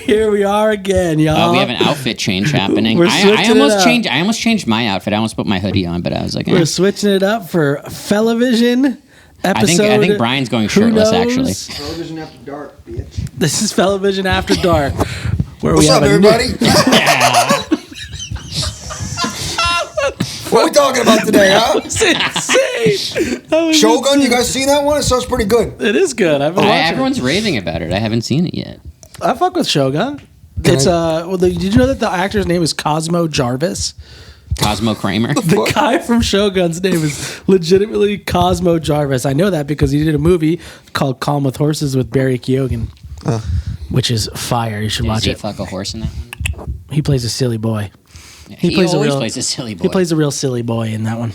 Here we are again, y'all. We have an outfit change happening. We're I almost changed my outfit. I almost put my hoodie on, but I was like, we're switching it up for Fellavision episode. I think Brian's going shirtless, actually. Fellavision After Dark, bitch. This is Fellavision After Dark. What's up, everybody? What are we talking about today, huh? It's insane. Shogun, you guys seen that one? It sounds pretty good. It is good. I've been watching Everyone's raving about it. I haven't seen it yet. I fuck with Shogun. Did you know that the actor's name is Cosmo Jarvis? Cosmo Kramer. The guy from Shogun's name is legitimately Cosmo Jarvis. I know that because he did a movie called Calm with Horses with Barry Keoghan, which is fire. You should watch it. Does he fuck a horse in that one? He plays a silly boy. He always plays a silly boy. He plays a real silly boy in that one.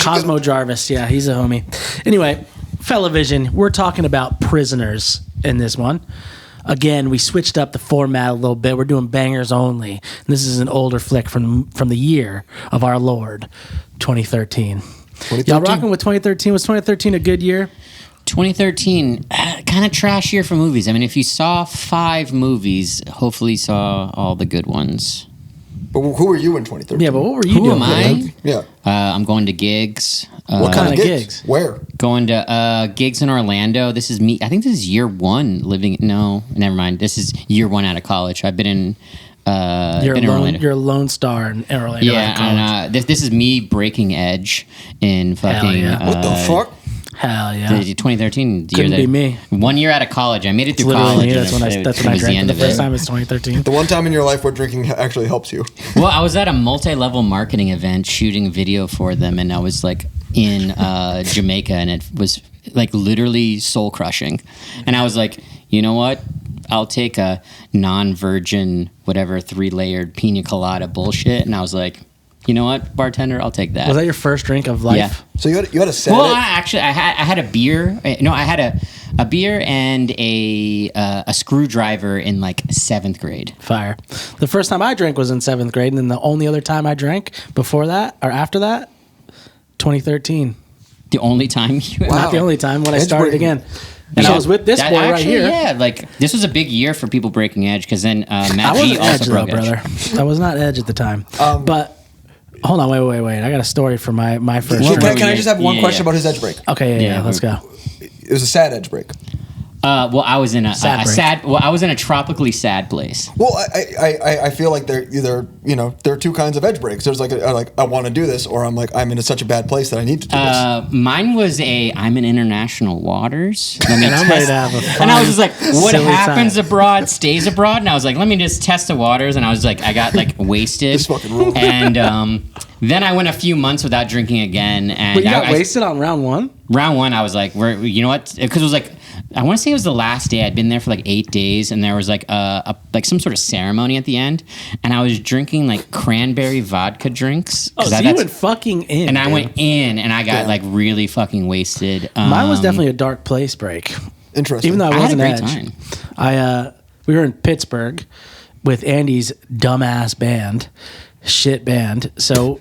Cosmo Jarvis, yeah, he's a homie. Anyway, Fellavision, we're talking about prisoners in this one. Again, we switched up the format a little bit. We're doing bangers only. And this is an older flick from the year of our Lord, 2013. Y'all rocking with 2013? Was 2013 a good year? 2013, kind of trash year for movies. I mean, if you saw 5 movies, hopefully you saw all the good ones. But who were you in 2013? Yeah, but what were you doing? Who am I? Yeah. I'm going to gigs. What kind of gigs? Where? Going to gigs in Orlando. This is me. I think this is year 1 living. No, never mind. This is year 1 out of college. I've been in. You're a lone star in Orlando. Yeah, and this is me breaking edge in fucking. What the fuck? Hell yeah. 2013. Couldn't be me. 1 year out of college. I made it through Literally college. Me. That's when I drank the first time. It's 2013. The one time in your life where drinking actually helps you. Well, I was at a multi-level marketing event shooting video for them, and I was like in Jamaica, and it was like literally soul crushing. And I was like, you know what? I'll take a non-virgin, whatever, 3-layered pina colada bullshit. And I was like, you know what, bartender, I'll take that. Was that your first drink of life? Yeah. So you had a set. Well, I had a beer. No, I had a beer and a screwdriver in like 7th grade. Fire. The first time I drank was in 7th grade, and then the only other time I drank before that or after that, 2013. The only time you... Wow. Not the only time, when I started again. And I was with this boy right here. Yeah, like this was a big year for people breaking edge because then Matt G also broke edge. Brother. I was not edge at the time. But hold on, wait. I got a story for my first. Well, can I just have one question about his edge break? Okay, yeah, let's go. It was a sad edge break. Well, I was in a sad. Well, I was in a tropically sad place. Well, I feel like there are 2 kinds of edge breaks. There's like I want to do this, or I'm in such a bad place that I need to do this. Mine was I'm in international waters. And I'm ready to have a fun, and I was just like, what happens time. Abroad stays abroad. And I was like, let me just test the waters. And I was like, I got like wasted. This fucking rule. And then I went a few months without drinking again. And but you got wasted on round 1. Round 1, I was like, you know what? Because it was like, I want to say it was the last day. I'd been there for like 8 days, and there was like like some sort of ceremony at the end, and I was drinking like cranberry vodka drinks. Oh, so you went fucking in. And I went in, and I got like really fucking wasted. Mine was definitely a dark place break. Interesting. Even though I wasn't had a great edge. time. We were in Pittsburgh with Andy's dumbass band. Shit band. So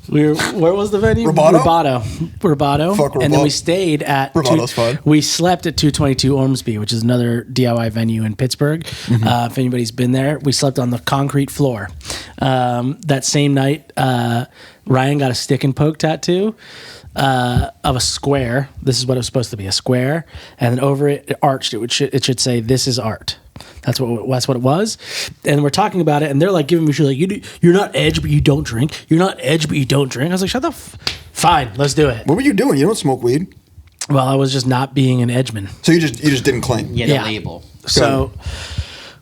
where was the venue? Rubato. Fuck and then we stayed at Rubato's fun. We slept at 222 Ormsby, which is another DIY venue in Pittsburgh. Mm-hmm. If anybody's been there, we slept on the concrete floor. That same night, Ryan got a stick and poke tattoo of a square. This is what it was supposed to be, a square, and then over it arched. It should say, "This is art." That's what it was. And we're talking about it, and they're like giving me shit like, you're not edge, but you don't drink. You're not edge, but you don't drink. I was like, shut the fine, let's do it. What were you doing? You don't smoke weed. Well, I was just not being an edgeman. So you just didn't claim. Yeah, the label. So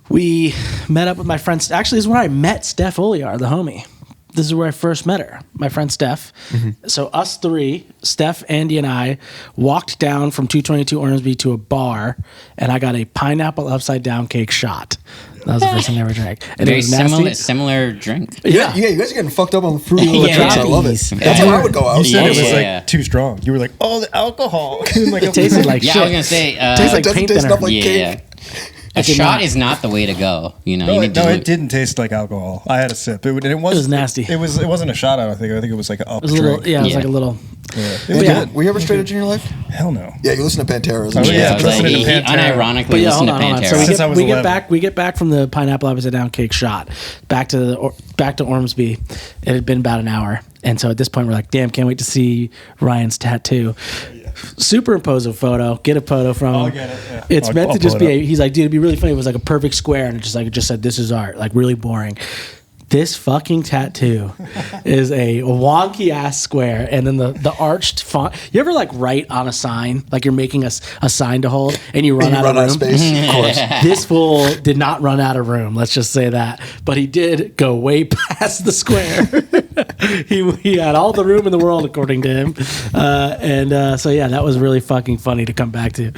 we met up with my friends. Actually, this is where I met Steph Oliar, the homie. This is where I first met her, my friend Steph. Mm-hmm. So us 3, Steph, Andy, and I, walked down from 222 Ormsby to a bar, and I got a pineapple upside down cake shot. That was the first thing I ever drank. And Very it was similar drink. Yeah, you guys are getting fucked up on the fruity drinks. I love it. Yeah. That's how I would go out. You said it was like too strong. You were like, oh, the alcohol. It tasted like shit. I was gonna say, tastes like doesn't paint taste thinner. enough like cake. A did shot not. is not the way to go. You know, No, you need to it didn't taste like alcohol. I had a sip. It was nasty. It wasn't a shot. I don't think. I think it was like a It was a little, drink. yeah, it was Yeah. like a little. Yeah. It was Yeah. good. Were you ever straight edge in your life? Hell no. Yeah, you listen to Pantera. Oh, Isn't it? yeah. I was like, listening he to Pantera. unironically But yeah, listened hold to on, hold on. Pantera. So Since I was we get 11. back. We get back from the pineapple upside down cake shot back to Ormsby. It had been about an hour, and so at this point we're like, "Damn, can't wait to see Ryan's tattoo." Superimpose a photo, get a photo from him. I'll get it, yeah. It's I'll- meant I'll to just pull be. it up. He's like, dude, it'd be really funny. It was like a perfect square, and it just said, "This is art." Like really boring. This fucking tattoo is a wonky ass square, and then the arched font. You ever like write on a sign, like you're making a sign to hold, and you run And you out run of out room? of space. Of course. This fool did not run out of room. Let's just say that, but he did go way past the square. he had all the room in the world, according to him, so yeah, that was really fucking funny to come back to.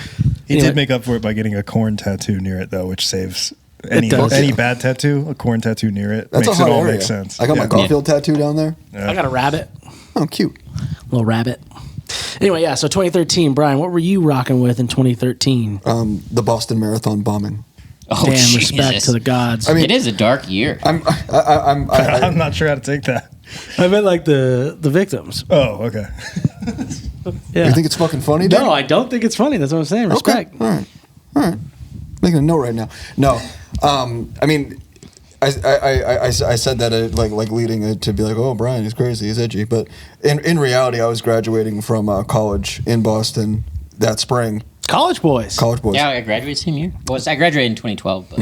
He Anyway, did make up for it by getting a corn tattoo near it, though, which saves any does. bad tattoo. A corn tattoo near it That's makes a hot it all area. make sense. I got my Yeah. Garfield tattoo down there. I got a rabbit, Oh, cute. little rabbit. Anyway, yeah. So 2013, Brian, what were you rocking with in 2013? The Boston Marathon bombing. Oh, Damn, Jesus. respect to the gods. I mean- it is a dark year. I'm I'm not sure how to take that. I meant like the victims. Oh, okay. Yeah. You think it's fucking funny? No, Danny? I don't think it's funny. That's what I'm saying. Respect. Okay. All right. Making a note right now. No, I mean, I said that like leading it to be like, oh, Bryan, he's crazy, he's edgy. But in reality, I was graduating from college in Boston that spring. College boys. College boys. Yeah, I graduated same year. Well, I graduated in 2012, but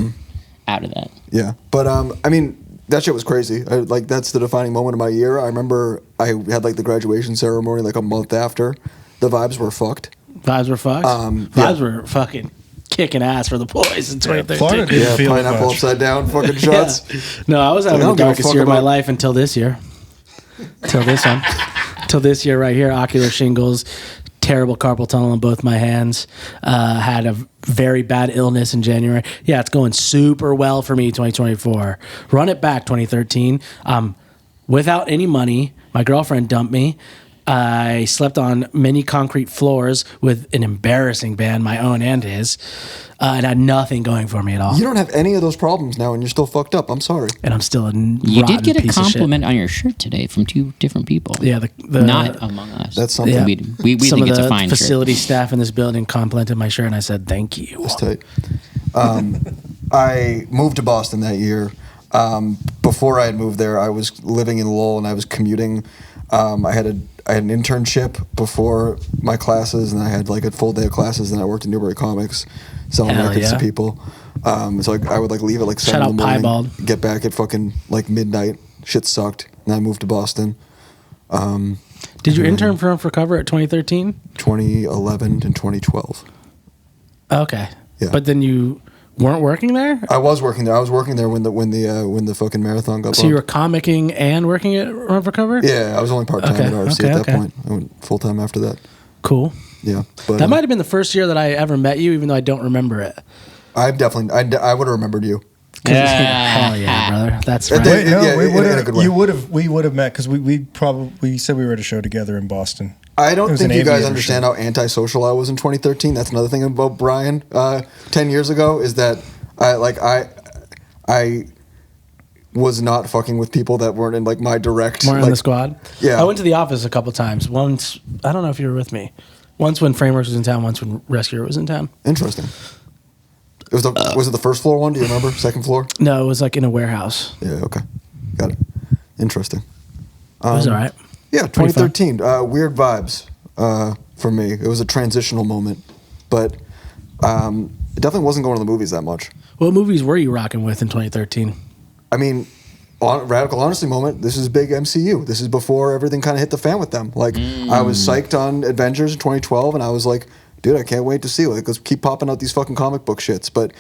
out of that. Yeah, but I mean, that shit was crazy. Like that's the defining moment of my year. I remember I had like the graduation ceremony like a month after. The vibes were fucked. Vibes were fucked. Vibes were fucking kicking ass for the boys in 2013. Florida didn't Yeah, feel it pineapple much. upside down fucking Yeah. shots. No, I was having I the don't give a darkest fuck year of my about- life until this year. Till this one. Till this year right here. Ocular shingles, terrible carpal tunnel in both my hands. Had a very bad illness in January. Yeah, it's going super well for me 2024. Run it back 2013. Without any money. My girlfriend dumped me. I slept on many concrete floors with an embarrassing band, my own and his, and had nothing going for me at all. You don't have any of those problems now, and you're still fucked up. I'm sorry. And I'm still a You rotten did get a piece of shit. compliment on your shirt today from two different people. Yeah, the Not among us. That's something. yeah. We Some think of it's the a fine facility shirt. staff in this building complimented my shirt, and I said thank you. That's tight. I moved to Boston that year. Before I had moved there, I was living in Lowell and I was commuting. I had an internship before my classes, and I had like a full day of classes. And I worked at Newbury Comics, selling Hell records yeah. to people. So I would like leave at like 7 Shout in the out morning, Piebald. get back at fucking like midnight. Shit sucked, and I moved to Boston. Did you intern for cover at 2013? 2011 and 2012. Okay. Yeah. But then you weren't working there? I was working there. I was working there when the fucking marathon got. So you were bumped. comicking and working at Run for Cover? Yeah, I was only part time Okay, at RFC okay, at that okay. point. I went full time after that. Cool. Yeah, but That might have been the first year that I ever met you, even though I don't remember it. I definitely I would have remembered you. Hell yeah, brother. That's It right. did. Wait, no, Yeah, we in a would good way. have. We would have met because we said we were at a show together in Boston. I It don't was think an you guys aviator understand show. how antisocial I was in 2013. That's another thing about Bryan 10 years ago is that I was not fucking with people that weren't in like my direct. More in like, the squad? Yeah. I went to the office a couple times. Once, I don't know if you were with me. Once when Frameworks was in town, once when Rescuer was in town. Interesting. Was it the first floor one? Do you remember? Second floor? No, it was like in a warehouse. Yeah. Okay. Got it. Interesting. It was all right. Yeah, Pretty fun. 2013. Weird vibes for me. It was a transitional moment, but it definitely wasn't going to the movies that much. What movies were you rocking with in 2013? I mean, radical honesty moment. This is big MCU. This is before everything kind of hit the fan with them. Like I was psyched on Avengers in 2012, and I was like, dude, I can't wait to see. Like, let's keep popping out these fucking comic book shits. But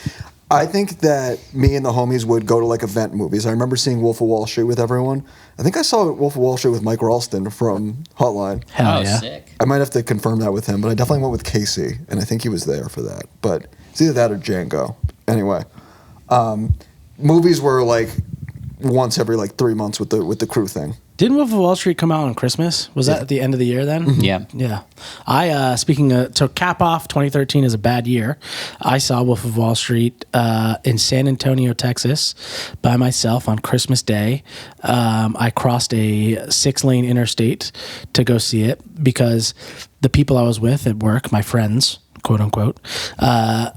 I think that me and the homies would go to like event movies. I remember seeing Wolf of Wall Street with everyone. I think I saw Wolf of Wall Street with Mike Ralston from Hotline. Hell Oh, yeah. sick. I might have to confirm that with him, but I definitely went with Casey, and I think he was there for that. But it's either that or Django. Anyway, movies were like once every like 3 months with the crew thing. Didn't Wolf of Wall Street come out on Christmas? Was that at the end of the year then? Yeah. Yeah. I, to cap off 2013 as a bad year, I saw Wolf of Wall Street in San Antonio, Texas by myself on Christmas Day. I crossed a 6-lane interstate to go see it because the people I was with at work, my friends, quote unquote,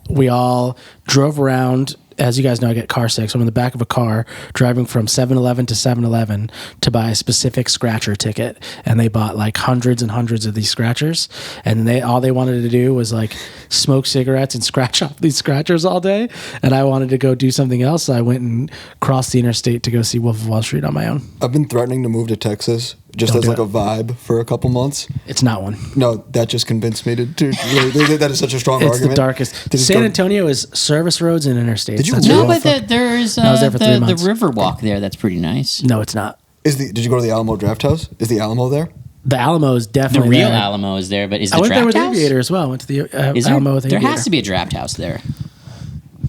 we all drove around. As you guys know, I get car sick, so I'm in the back of a car driving from 7-Eleven to 7-Eleven to buy a specific scratcher ticket. And they bought like hundreds and hundreds of these scratchers. And all they wanted to do was like smoke cigarettes and scratch off these scratchers all day. And I wanted to go do something else. So I went and crossed the interstate to go see Wolf of Wall Street on my own. I've been threatening to move to Texas just Don't as do like it. a vibe for a couple months. It's not one. No, that just convinced me to that is such a strong It's argument. the darkest. To just San go- Antonio is service roads and interstates. Did you That's really? No, real but fuck- there's I was there for 3 the months. river walk there. That's pretty nice. No, it's not. Did you go to the Alamo Draft House? Is the Alamo there? The Alamo is The definitely real there. Alamo is there, but is the I went there draft with the house? Aviator as well. I went to the Is there? Alamo with the There Aviator. has to be a draft house there.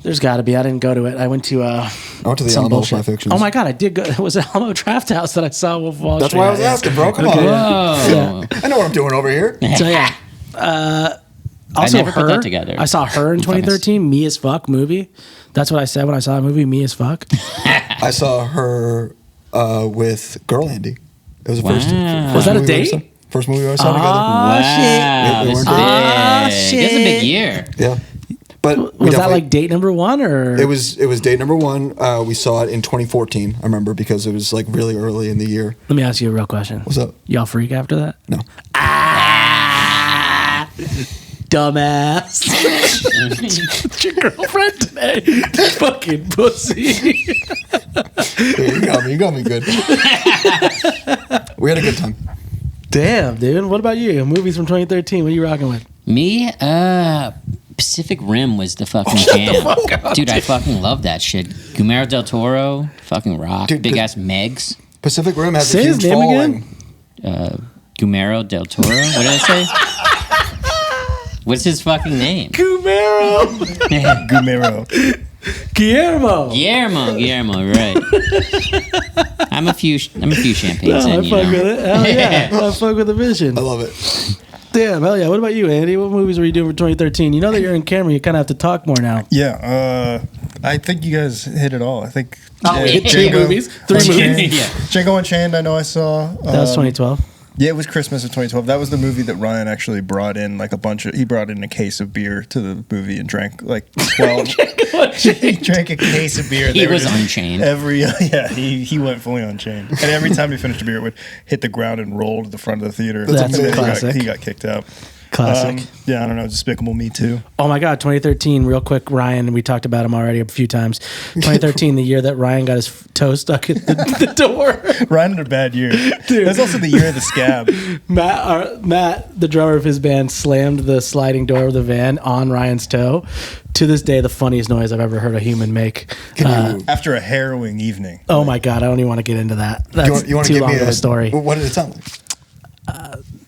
There's got to be. I didn't go to it. I went to I went to the some Alamo bullshit. with my fictions. Oh my god, I did go. It was Alamo Draft House that I saw Wolf of Wall That's Street. why I was asking, bro. Come on. Whoa. I know what I'm doing over here. So yeah. Also, never put Her. that together. I saw Her in 2013. Me as fuck movie. That's what I said when I saw that movie. Me as fuck. I saw her with Girl Andy. It was the first. Wow. Was that a movie we ever date? saw. First movie we ever saw Wow, They this weren't big. Ah, This is a big year. together. Yeah. But we Was that definitely- like date number one or? It was date number one. We saw it in 2014. I remember because it was like really early in the year. Let me ask you a real question. What's up? Y'all freak after that? No. Dumbass. It's your girlfriend today. Fucking pussy. Yeah, you got me good. We had a good time. Damn, dude. What about you? Movies from 2013. What are you rocking with? Me, Pacific Rim was the fucking jam. Dude, I fucking love that shit. Guillermo del Toro, fucking rock. Dude, Big ass Megs. Pacific Rim has Say a his huge name following. again. Guillermo del Toro? What did I say? What's his fucking name? Gumero. Gumero. Guillermo. Guillermo, right. I'm a few champagnes No, I in, fuck you with know. it. Hell yeah. I fuck with the vision. I love it. Damn, hell yeah. What about you, Andy? What movies were you doing for 2013? You know that you're in camera. You kind of have to talk more now. Yeah, I think you guys hit it all. I think Hit two Django- movies. Three Unchained. movies. Yeah. Django Unchained, I know I saw. That was 2012. Yeah, it was Christmas of 2012. That was the movie that Ryan actually brought in like he brought in a case of beer to the movie and drank like 12. He drank a case of beer. He They were was just- unchained. He went fully unchained. And every time he finished a beer, it would hit the ground and roll to the front of the theater. That's And then classic. he got kicked out. Classic. Yeah, I don't know. Despicable Me Too. Oh my God, 2013, real quick, Ryan, we talked about him already a few times. 2013, the year that Ryan got his toe stuck at the door. Ryan had a bad year. Dude. That's also the year of the scab. Matt, the drummer of his band, slammed the sliding door of the van on Ryan's toe. To this day, the funniest noise I've ever heard a human make. After a harrowing evening. Oh my God, I don't even want to get into that. That's You want too to give long me of a story. What did it sound like?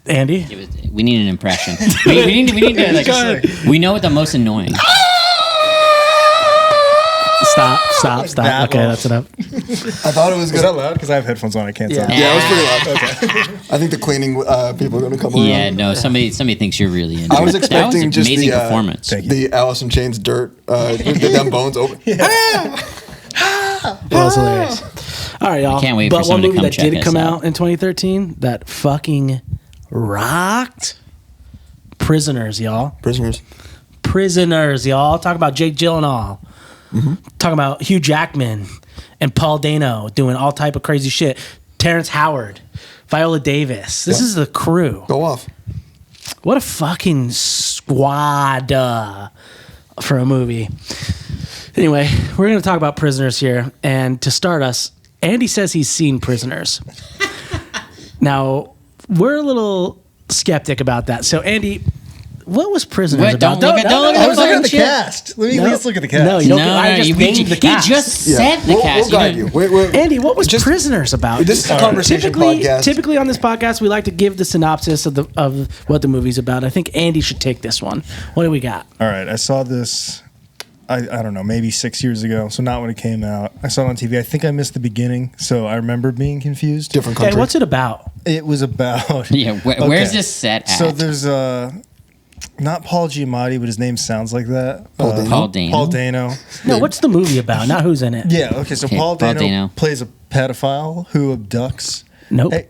Andy? We need an impression. we need to like, Go ahead. we know what the most annoying. Stop. That Okay, one. that's enough. I thought it was Is good. that loud? Because I have headphones on. I can't Yeah. tell. Yeah, it was pretty loud. I think the cleaning people are going to come around. Yeah, no, somebody thinks you're really into I was it. expecting that was just amazing the performance. Thank you. the Alice in Chains dirt, them bones open. It was hilarious. All right, y'all. can't wait for But one someone to movie come that check did us come out. out in 2013 that fucking rocked. Prisoners, y'all. Prisoners, y'all. Talk about Jake Gyllenhaal. Talking about Hugh Jackman and Paul Dano doing all type of crazy shit. Terrence Howard, Viola Davis. This Yeah. is the crew. Go off. What a fucking squad for a movie. Anyway, we're going to talk about Prisoners here. And to start us, Andy says he's seen Prisoners. Now, we're a little skeptic about that. So, Andy, what was Prisoners Wait, about? don't look at I was looking at the shit. cast. Let me at least look at the cast. No, you don't. I just he named the cast. just Yeah. said the we'll, cast. We'll guide you. Andy, what was Just- Prisoners about? This is a conversation podcast. Typically on this podcast, we like to give the synopsis of what the movie's about. I think Andy should take this one. What do we got? All right, I saw this. I don't know, maybe 6 years ago. So not when it came out. I saw it on TV. I think I missed the beginning, so I remember being confused. Different Okay, country. what's it about? It was about Where's this set at? So there's not Paul Giamatti, but his name sounds like that. Paul Dano. Paul Dano. No, what's the movie about? Not who's in it. Yeah. Okay. So Okay, Paul Paul Dano Dano. plays a pedophile who abducts. Nope. Hey,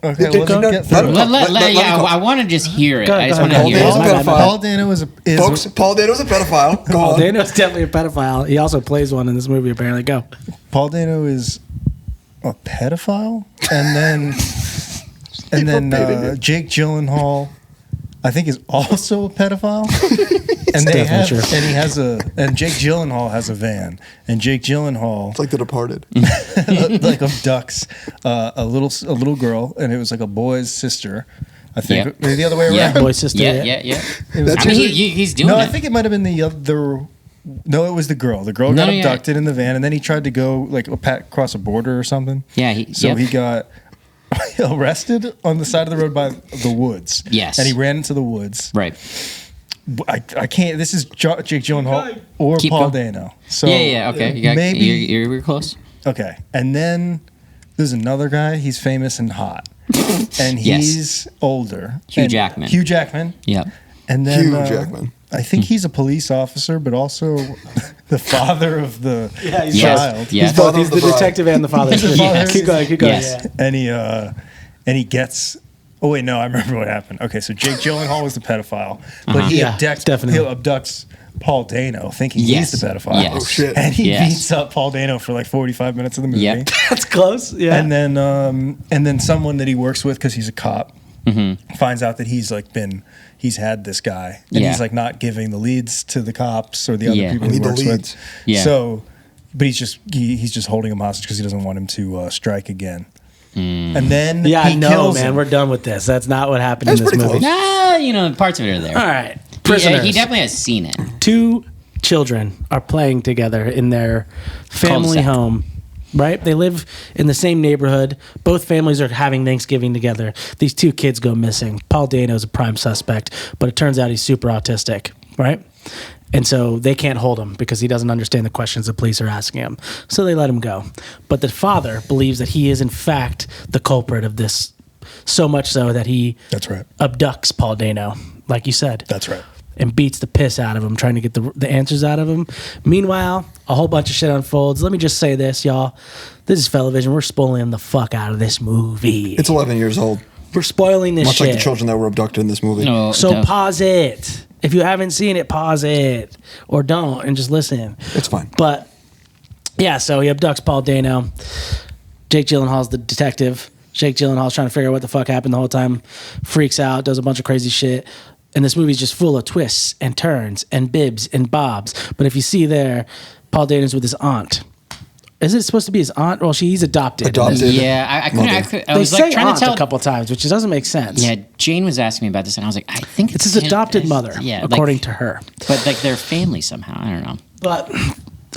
okay. Go- Let's go- get through it. I want to just hear it. Go I just ahead, want to go hear ahead. it. Paul Dano's a pedophile. Paul Dano is Folks, Paul Dano's a pedophile. Go Paul on. Dano's definitely a pedophile. He also plays one in this movie, apparently. Go. Paul Dano is a pedophile, and then Jake Gyllenhaal, I think, is also a pedophile. And they have, definitely true. and he has and Jake Gyllenhaal has a van, and Jake Gyllenhaal It's like The Departed. like abducts a little girl, and it was like a boy's sister. I think Yep. maybe the other way Yeah. around. Boy, sister. Yeah. It was- I mean, he's doing no, it. I think it might have been the other. No, it was the girl. The girl No, got yeah. abducted in the van, and then he tried to go like across a border or something. Yeah, So yep. he got arrested on the side of the road by the woods. Yes. And he ran into the woods. Right. I can't. This is Jake Gyllenhaal or Keep Paul going. Dano. So Yeah. Okay. You got, maybe you're close. okay. And then there's another guy. He's famous and hot, and Yes. he's older. Hugh And Jackman. Hugh Jackman. Yep. And then Hugh Jackman. I think he's a police officer, but also the father of the Yeah, he's child. Yes. He's both. Father He's of the the bride. detective and the father. He's the father. Keep going. Keep going. Yes. Yeah. And he gets. Oh wait, no, I remember what happened. Okay, so Jake Gyllenhaal was the pedophile, but he Yeah, definitely. abducts Paul Dano, thinking Yes. he's the pedophile. Yes. Oh, shit. And he Yes. beats up Paul Dano for like 45 minutes of the movie. Yep. That's close. Yeah. And then someone that he works with, because he's a cop, finds out that he's had this guy, and Yeah. he's like not giving the leads to the cops or the other Yeah. people We he need the works leads. with. Yeah. So, but he's just holding him hostage because he doesn't want him to strike again. And then yeah, he no, kills man. him. We're done with this. That's not what happened That's in this pretty movie. close. Parts of it are there. All right. He Prisoners. definitely has seen it. Two children are playing together in their family Cul-de-sac. home. Right? They live in the same neighborhood. Both families are having Thanksgiving together. These two kids go missing. Paul Dano's a prime suspect, but it turns out he's super autistic, right? And so they can't hold him because he doesn't understand the questions the police are asking him. So they let him go. But the father believes that he is, in fact, the culprit of this, so much so that he That's right. abducts Paul Dano, like you said. That's right. And beats the piss out of him, trying to get the answers out of him. Meanwhile, a whole bunch of shit unfolds. Let me just say this, y'all. This is Fellavision. We're spoiling the fuck out of this movie. It's 11 years old. We're spoiling this Much shit. like the children that were abducted in this movie. No, So no. pause it. If you haven't seen it, pause it. Or don't and just listen. It's fine. But, yeah, so he abducts Paul Dano. Jake Gyllenhaal's the detective. Jake Gyllenhaal's trying to figure out what the fuck happened the whole time. Freaks out, does a bunch of crazy shit. And this movie's just full of twists and turns and bibs and bobs. But if you see there, Paul Dano's with his aunt. Is it supposed to be his aunt? Well, he's adopted. Adopted. Yeah, I couldn't. I They was say like trying aunt to tell. a couple times, which doesn't make sense. Yeah, Jane was asking me about this, and I was like, I think It's his adopted mother, Yeah, according to her. But like their family somehow. I don't know. But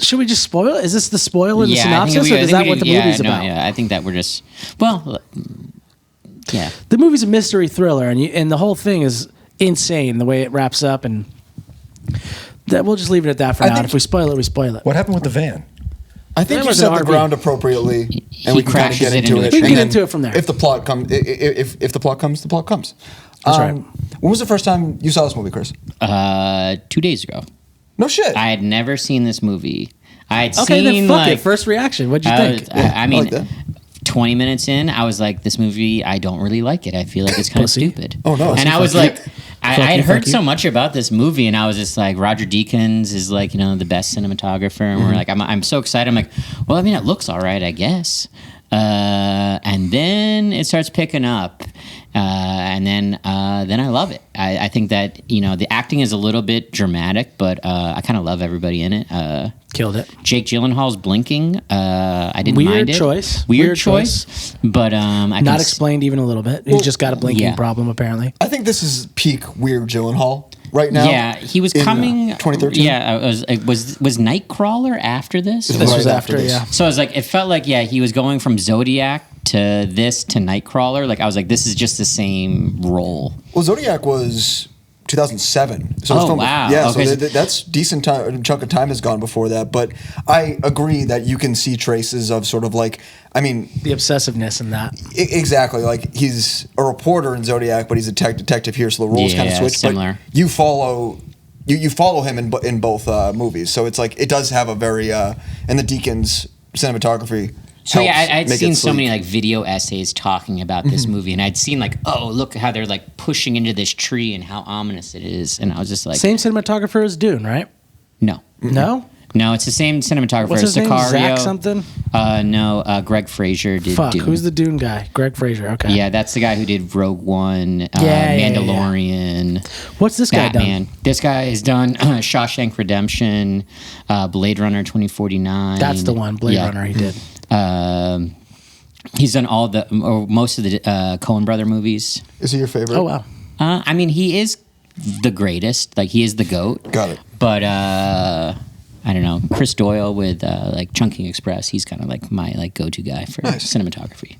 should we just spoil it? Is this the spoil in the I synopsis, think or is that what the movie's no, about? Yeah, I think that we're just. Well, yeah. The movie's a mystery thriller, and the whole thing is insane the way it wraps up, and that we'll just leave it at that for now. think- And if we spoil it, we spoil it. What happened with the van? I think That you was set an the RV. ground appropriately, He and we can kind of crashes get it into into a it. tree. We and can then get into it from there. If the plot comes, if the plot comes, the plot comes. That's right. When was the first time you saw this movie, Chris? 2 days ago, No shit. I had never seen this movie. I had Okay, seen then fuck like it. First reaction. What'd you I, was- think? I mean, like that. 20 minutes in, I was like, this movie, I don't really like it. I feel like it's kind of Pussy. stupid. Oh, no. And Pussy, I was fuck you. like, I had you, heard fuck you. so much about this movie, and I was just like, Roger Deakins is like, the best cinematographer. And we're like, I'm so excited. I'm like, well, I mean, it looks all right, I guess. And then it starts picking up. And then I love it. I think that, the acting is a little bit dramatic, but I kind of love everybody in it. Killed it. Jake Gyllenhaal's blinking. I didn't Weird mind it. choice. Weird Weird choice. But I can Not s- explained even a little bit. He's just got a blinking yeah. problem, apparently. I think this is peak weird Gyllenhaal right now. Yeah, he was in, coming. 2013. Yeah, was Nightcrawler after this? This This Right was after after, this. yeah. So I was like, it felt like he was going from Zodiac to this to Nightcrawler. Like I was like, this is just the same role. Well, Zodiac was 2007. So Oh, it's filmed, wow. Yeah, Okay, so so- that's decent time. Chunk of time has gone before that, but I agree that you can see traces of sort of like, I mean, The obsessiveness in that. exactly. Like he's a reporter in Zodiac, but he's a detective here, so the roles kind of Yeah, switch. similar. But you follow him in both movies, so it's like it does have a very and the Deakins cinematography. So yeah, helps I'd make seen it so many sleek. like video essays talking about this movie, and I'd seen like, oh, look how they're like pushing into this tree and how ominous it is, and I was just like, Same cinematographer as Dune, right? no, No? no, it's the same cinematographer. What's his name? Sicario. Zach something? No, Greg Fraser did. Fuck, Dune. who's the Dune guy? Greg Fraser, okay. Yeah, that's the guy who did Rogue One, Yeah. Mandalorian, What's this guy Batman. done? This guy has done Shawshank Redemption, Blade Runner 2049. That's the one, Blade Runner he did. He's done or most of the Coen brother movies. Is he your favorite? Oh, wow. I mean, he is the greatest. Like, he is the GOAT. Got it. But I don't know. Chris Doyle with like Chunking Express. He's kind of like my like go-to guy for cinematography.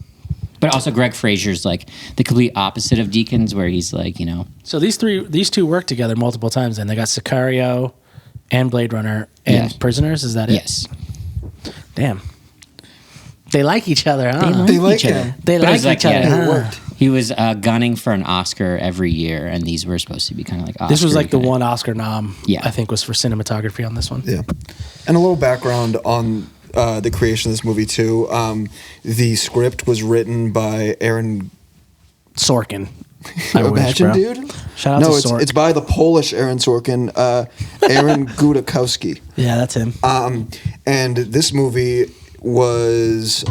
But also Greg Fraser's like the complete opposite of Deakins, where he's like, you know. So these two work together multiple times, and they got Sicario and Blade Runner and Yes. Prisoners. Is that it? Yes. Damn. They like each other, huh? They like each other. him. They But it like was like, each other. yeah, It huh? worked. He was gunning for an Oscar every year, and these were supposed to be kind of like Oscar. This was like the kinda- one Oscar nom, Yeah. I think, was for cinematography on this one. Yeah. And a little background on the creation of this movie too. The script was written by Aaron. Sorkin. I wish, Imagine, bro. dude. Shout out No, to Sorkin. it's by the Polish Aaron Sorkin, Aaron Gudakowski. Yeah, that's him. And this movie was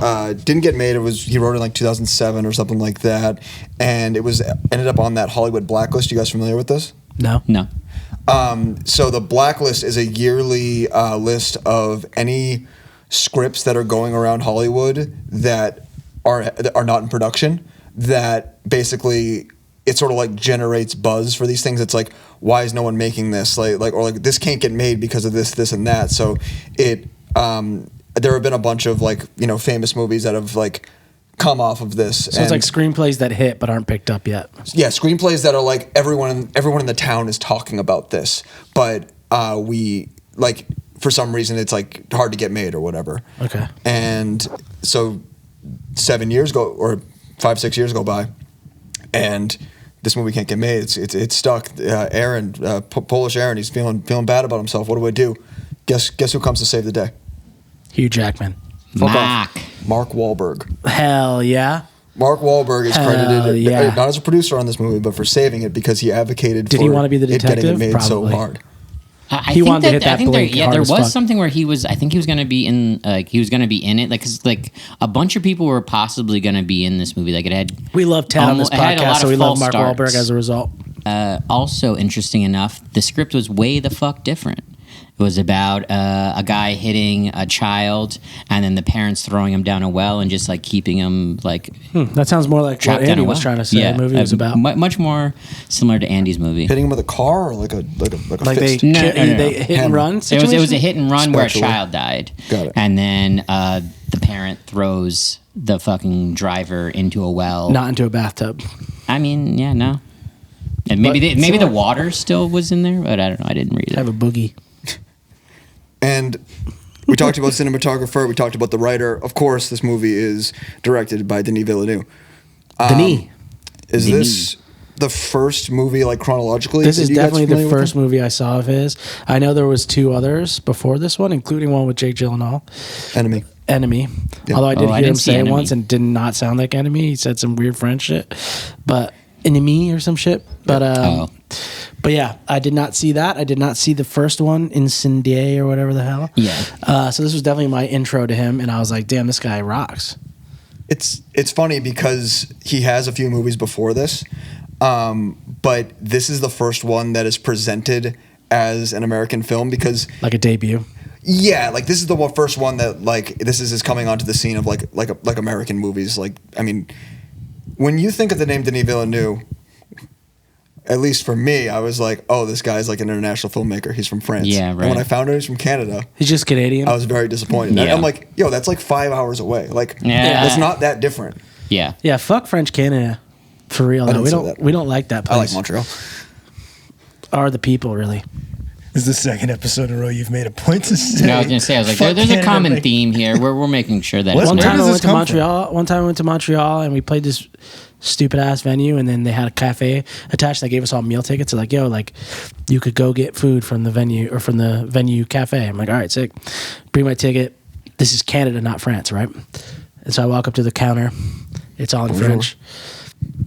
didn't get made. He wrote it in like 2007 or something like that, and it was ended up on that Hollywood blacklist. You guys familiar with this? No. No. So the blacklist is a yearly list of any scripts that are going around Hollywood that are not in production. That basically it sort of like generates buzz for these things. It's like, why is no one making this? Like or like this can't get made because of this, and that. So it there have been a bunch of like famous movies that have like come off of this. So it's like screenplays that hit but aren't picked up yet. Yeah, screenplays that are like everyone in the town is talking about this, but we like for some reason it's like hard to get made or whatever. Okay. And so 7 years go or 5-6 years go by, and this movie can't get made. It's stuck. Aaron, Polish Aaron, he's feeling bad about himself. What do I do? Guess who comes to save the day? Hugh Jackman. Fuck Mark. off. Mark Wahlberg. Hell yeah. Mark Wahlberg is credited yeah. not as a producer on this movie, but for saving it because he advocated Did for he want to be the it getting detective? it made so Probably. hard. I He think wanted to hit that I think blink there hard was as fuck. something where I think he was going to be in it, like, cause like a bunch of people were possibly going to be in this movie. Like it had. We love Ted on this It had a podcast, lot so of we love false Mark starts. Wahlberg as a result. Also, interesting enough, the script was way the fuck different. It was about a guy hitting a child and then the parents throwing him down a well and just like keeping him like That sounds more like what trapped down Andy a well. was trying to say the movie was about. Much more similar to Andy's movie. Hitting him with a car or like a Like fist? No, no, no. they hit and Hammer. run It situation? was a hit and run where a Spatula. child died. Got it. And then the parent throws the fucking driver into a well. Not into a bathtub. I mean, yeah, no. And maybe But- maybe the water still was in there, but I don't know. I didn't read Have it. a boogie. And we talked about cinematographer. We talked about the writer. Of course, this movie is directed by Denis Villenuve. Denis. Is Denis. this the first movie, like chronologically? This that is you guys definitely the familiar with first movie I saw of his. I know there was 2 others before this one, including one with Jake Gyllenhaal, Enemy. Enemy. Yeah. Although I did Oh, I hear him didn't see say it Enemy. once and did not sound like Enemy. He said some weird French shit, but Enemy or some shit. But but yeah, I did not see that. I did not see the first one, Incendier or whatever the hell. Yeah. So this was definitely my intro to him, and I was like, damn, this guy rocks. It's funny because he has a few movies before this, but this is the first one that is presented as an American film because Like a debut. yeah, like this is the first one that like this is his coming onto the scene of like American movies. Like I mean, when you think of the name Denis Villeneuve, at least for me, I was like, oh, this guy's like an international filmmaker. He's from France. Yeah, And right. when I found out he's from Canada, He's just Canadian. I was very disappointed. Yeah. I'm like, yo, that's like 5 hours away. Like, Yeah. that's not that different. Yeah. Yeah, fuck French Canada. For real, I though. didn't say that. We don't like that place. I like Montreal. are the people, really. This is the second episode in a row you've made a point to say. No, I was gonna say, I was like, fuck there's a Canada, common like- theme here. We're making sure that What? it's One Where time does I this went to come from? Montreal. One time I went to Montreal and we played this stupid ass venue, and then they had a cafe attached. They gave us all meal tickets. They're like, yo, like you could go get food from the venue or from the venue cafe. I'm like, all right, sick. Bring my ticket. This is Canada, not France, right? And so I walk up to the counter. It's all in French.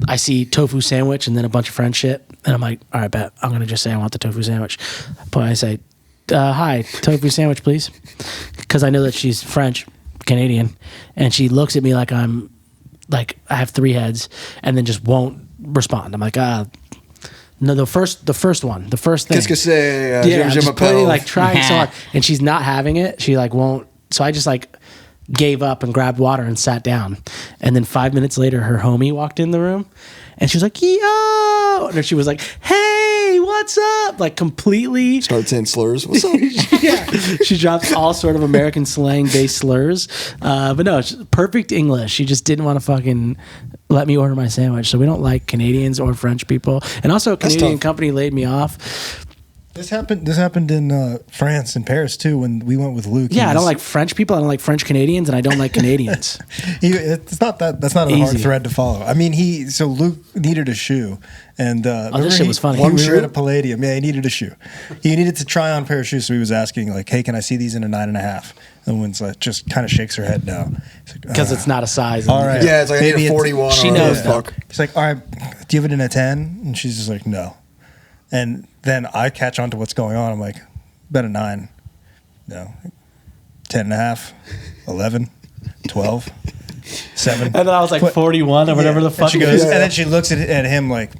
I see tofu sandwich and then a bunch of French shit. And I'm like, all right, bet. I'm going to just say I want the tofu sandwich. But I say, hi, tofu sandwich, please. Because I know that she's French, Canadian. And she looks at me like I have three heads and then just won't respond. I'm like, no, the first one, the first thing. Qu'est-ce que c'est? Yeah, Je just m'appelle. putting, like trying so hard. And she's not having it. She like won't. So I just like gave up and grabbed water and sat down. And then 5 minutes later, her homie walked in the room and she was like, yo. And she was like, hey, what's up? Like completely. Started saying slurs. What's up? Yeah. She drops all sort of American slang based slurs. But no, it's perfect English. She just didn't want to fucking let me order my sandwich. So we don't like Canadians or French people. And also a Canadian tough. company laid me off. This happened in France, in Paris too, when we went with Luke. Yeah, I don't like French people. I don't like French Canadians, and I don't like Canadians. It's not that. That's not a hard Easy. thread to follow. I mean, so Luke needed a shoe, and this shit was funny. We One were shoe? at a Palladium. Yeah, he needed a shoe. He needed to try on a pair of shoes, so he was asking like, "Hey, can I see these in a 9.5?" And Winslet just kind of shakes her head no, Because it's not a size. all right. Yeah, it's like I need Maybe a 41. She or knows yeah. though. Fuck. He's like, "All right, do you have it in a 10?" And she's just like, "No." And then I catch on to what's going on. I'm like, bet a 9. No. 10.5, 11, 12, 7. And then I was like 41 or whatever the fuck. And she it goes, is. and then she looks at him like,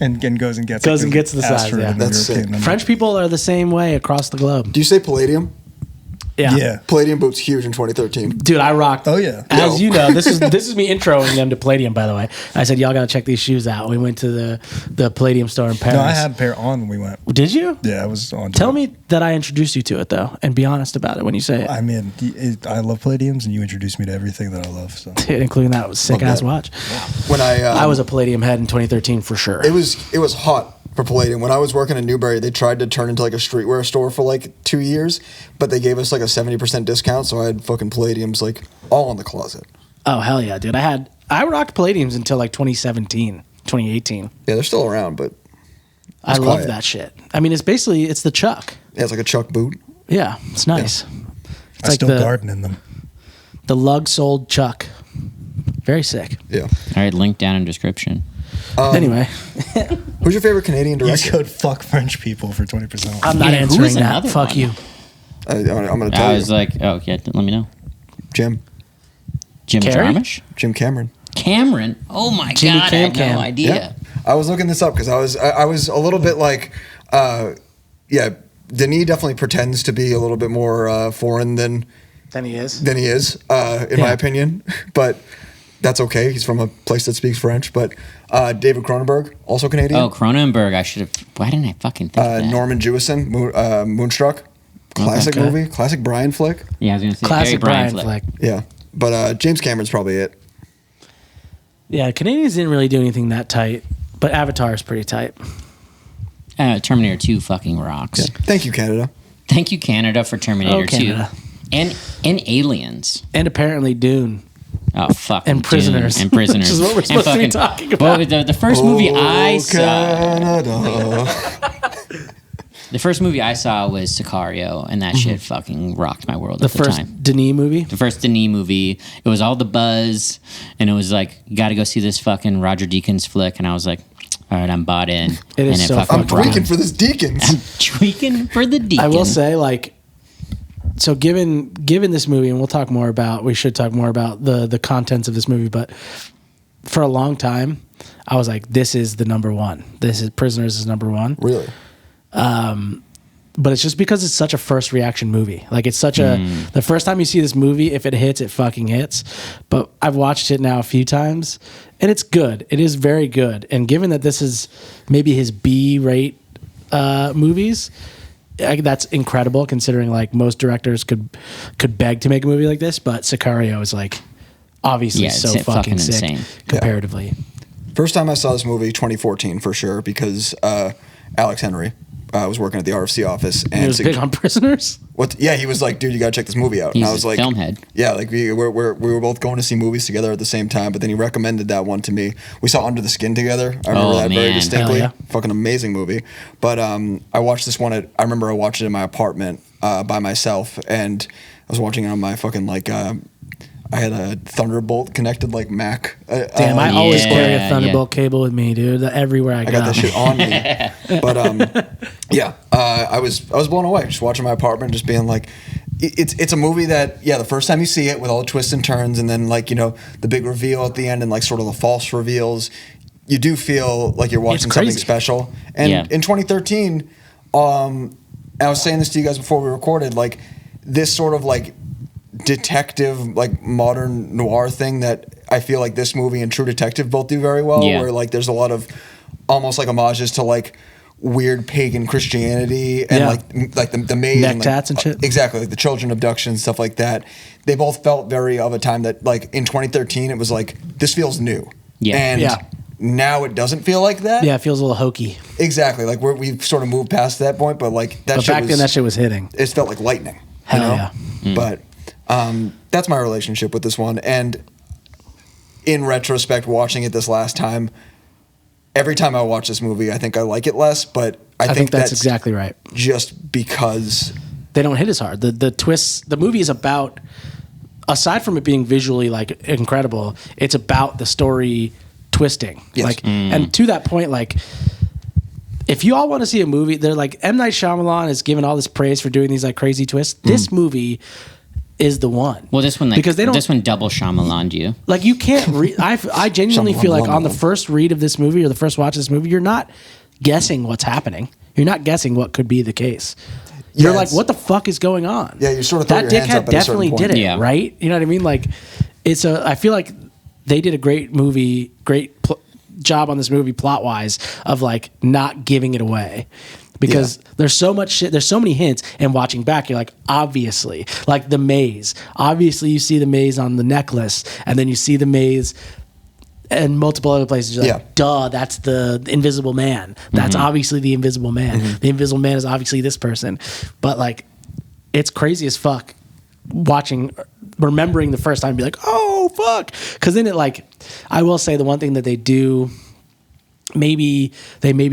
and goes and gets Goes it, and gets the asked size, for it yeah. in the That's European sick. number. French people are the same way across the globe. Do you say Palladium? Yeah. Palladium boots huge in 2013. Dude, I rocked. Oh, yeah. As Yo. you know, this is me introing them to Palladium. By the way, I said y'all got to check these shoes out. We went to the Palladium store in Paris. No, I had a pair on when we went. Did you? Yeah, I was on. Tell me that I introduced you to it though, and be honest about it when you say it, I mean, I love Palladiums, and you introduced me to everything that I love. So including that sick ass that. watch. When I was a Palladium head in 2013 for sure. It was hot for Palladium. When I was working in Newbury, they tried to turn into like a streetwear store for like 2 years, but they gave us like a 70% discount, so I had fucking Palladiums like all in the closet. Oh hell yeah, dude! I rocked Palladiums until like 2017, 2018. Yeah, they're still around, but I love quiet. that shit. I mean, it's the Chuck. yeah, it's like a Chuck boot. Yeah, it's nice. It's I like still garden in them. the lug soled Chuck. Very sick. Yeah. All right, link down in description. Anyway, Who's your favorite Canadian Use director? code fuck French people for 20% off. I'm not Yeah, who answering is that. another Fuck one? you. I'm going to tell I you. was like, oh yeah, let me know. Jim Jim Carrey? Jarmusch? Cameron. Cameron. Oh my Jimmy god, I had Cam. no idea. Yeah. I was looking this up because I was a little bit like, Denis definitely pretends to be a little bit more foreign than Then he is. he is, in my opinion. But that's okay. He's from a place that speaks French. But David Cronenberg, also Canadian. Oh, Cronenberg. I should have. Why didn't I fucking think of that? Norman Jewison, Moonstruck. Classic Okay. movie. Classic Brian flick. Yeah, I was gonna say Classic Barry Brian flick. Yeah. But James Cameron's probably it. Yeah, Canadians didn't really do anything that tight, but Avatar is pretty tight. Terminator 2 fucking rocks. Thank you, Canada. Thank you, Canada, for Terminator Oh, Canada. 2. And Aliens. And apparently Dune. Oh, fucking And Prisoners. Dune. And Prisoners. Which is what we're And supposed to be fucking- talking about. Well, the first movie I saw. Canada. The first movie I saw was Sicario, and that shit fucking rocked my world The at the first time. Denis movie. The first Denis movie. It was all the buzz, and it was like, you got to go see this fucking Roger Deakins flick, and I was like, all right, I'm bought in. It is and so fucking I'm fucking rocked. tweaking for this Deakins. I'm tweaking for the Deacon. I will say, like, so given this movie, and we should talk more about the contents of this movie, but for a long time, I was like, this is the number one. Prisoners is number one. Really? But it's just because it's such a first reaction movie. Like it's such the first time you see this movie, if it hits, it fucking hits. But I've watched it now a few times and it's good. It is very good. And given that this is maybe his B-rate movies, that's incredible considering like most directors could beg to make a movie like this. But Sicario is like obviously Yeah, it's so fucking fucking sick insane. comparatively. First time I saw this movie, 2014 for sure, because Alex Henry. Was working at the RFC office, and He was big on prisoners. Yeah, he was like, dude, you gotta check this movie out. He's and I was a like, film head. Yeah, like we were both going to see movies together at the same time. But then he recommended that one to me. We saw Under the Skin together. I remember that very man. distinctly. Hell yeah. Fucking amazing movie. But I watched this one. I remember I watched it in my apartment by myself, and I was watching it on my fucking like. I had a Thunderbolt connected like Mac. Damn, I always Yeah, carry a Thunderbolt yeah. cable with me, dude. Everywhere I go. I got that shit on me. But yeah, I was blown away just watching my apartment, just being like, it's a movie that the first time you see it with all the twists and turns, and then like the big reveal at the end and like sort of the false reveals, you do feel like you're watching something special. And in 2013, I was saying this to you guys before we recorded, like this sort of like detective, like modern noir thing that I feel like this movie and True Detective both do very well, where like there's a lot of almost like homages to like weird pagan Christianity and like the maze neck and, like, tats and shit. Exactly, like the children abduction, stuff like that. They both felt very of a time that like in 2013 it was like this feels new. And now it doesn't feel like that. Yeah, it feels a little hokey. Exactly, like we've sort of moved past that point, but like that. But back then, that shit was hitting. It felt like lightning. Hell yeah. But that's my relationship with this one. And in retrospect, watching it this last time, every time I watch this movie, I think I like it less. But I think that's exactly right. Just because they don't hit as hard. The twists. The movie is about, aside from it being visually like incredible, it's about the story twisting. Yes. Like, and to that point, like, if you all want to see a movie, they're like, M. Night Shyamalan is given all this praise for doing these like crazy twists. This movie is the one. Well, this one, like, because they don't, this one double Shyamalan'd you. Like, you can't read. I genuinely feel like on the first read of this movie or the first watch of this movie, you're not guessing what's happening. You're not guessing what could be the case. You're like, what the fuck is going on? Yeah, you sort of throw that your hands up dickhead at a certain definitely point. did it, Yeah. right? You know what I mean? Like, I feel like they did a great movie, job on this movie plot wise of like not giving it away, because there's so much shit, there's so many hints, and watching back you're like, obviously, like the maze, obviously you see the maze on the necklace, and then you see the maze and multiple other places. You're like, duh, that's the Invisible Man. That's obviously the Invisible Man. The Invisible Man is obviously this person. But like, it's crazy as fuck remembering the first time and be like, oh fuck, because then it like, I will say the one thing that they do maybe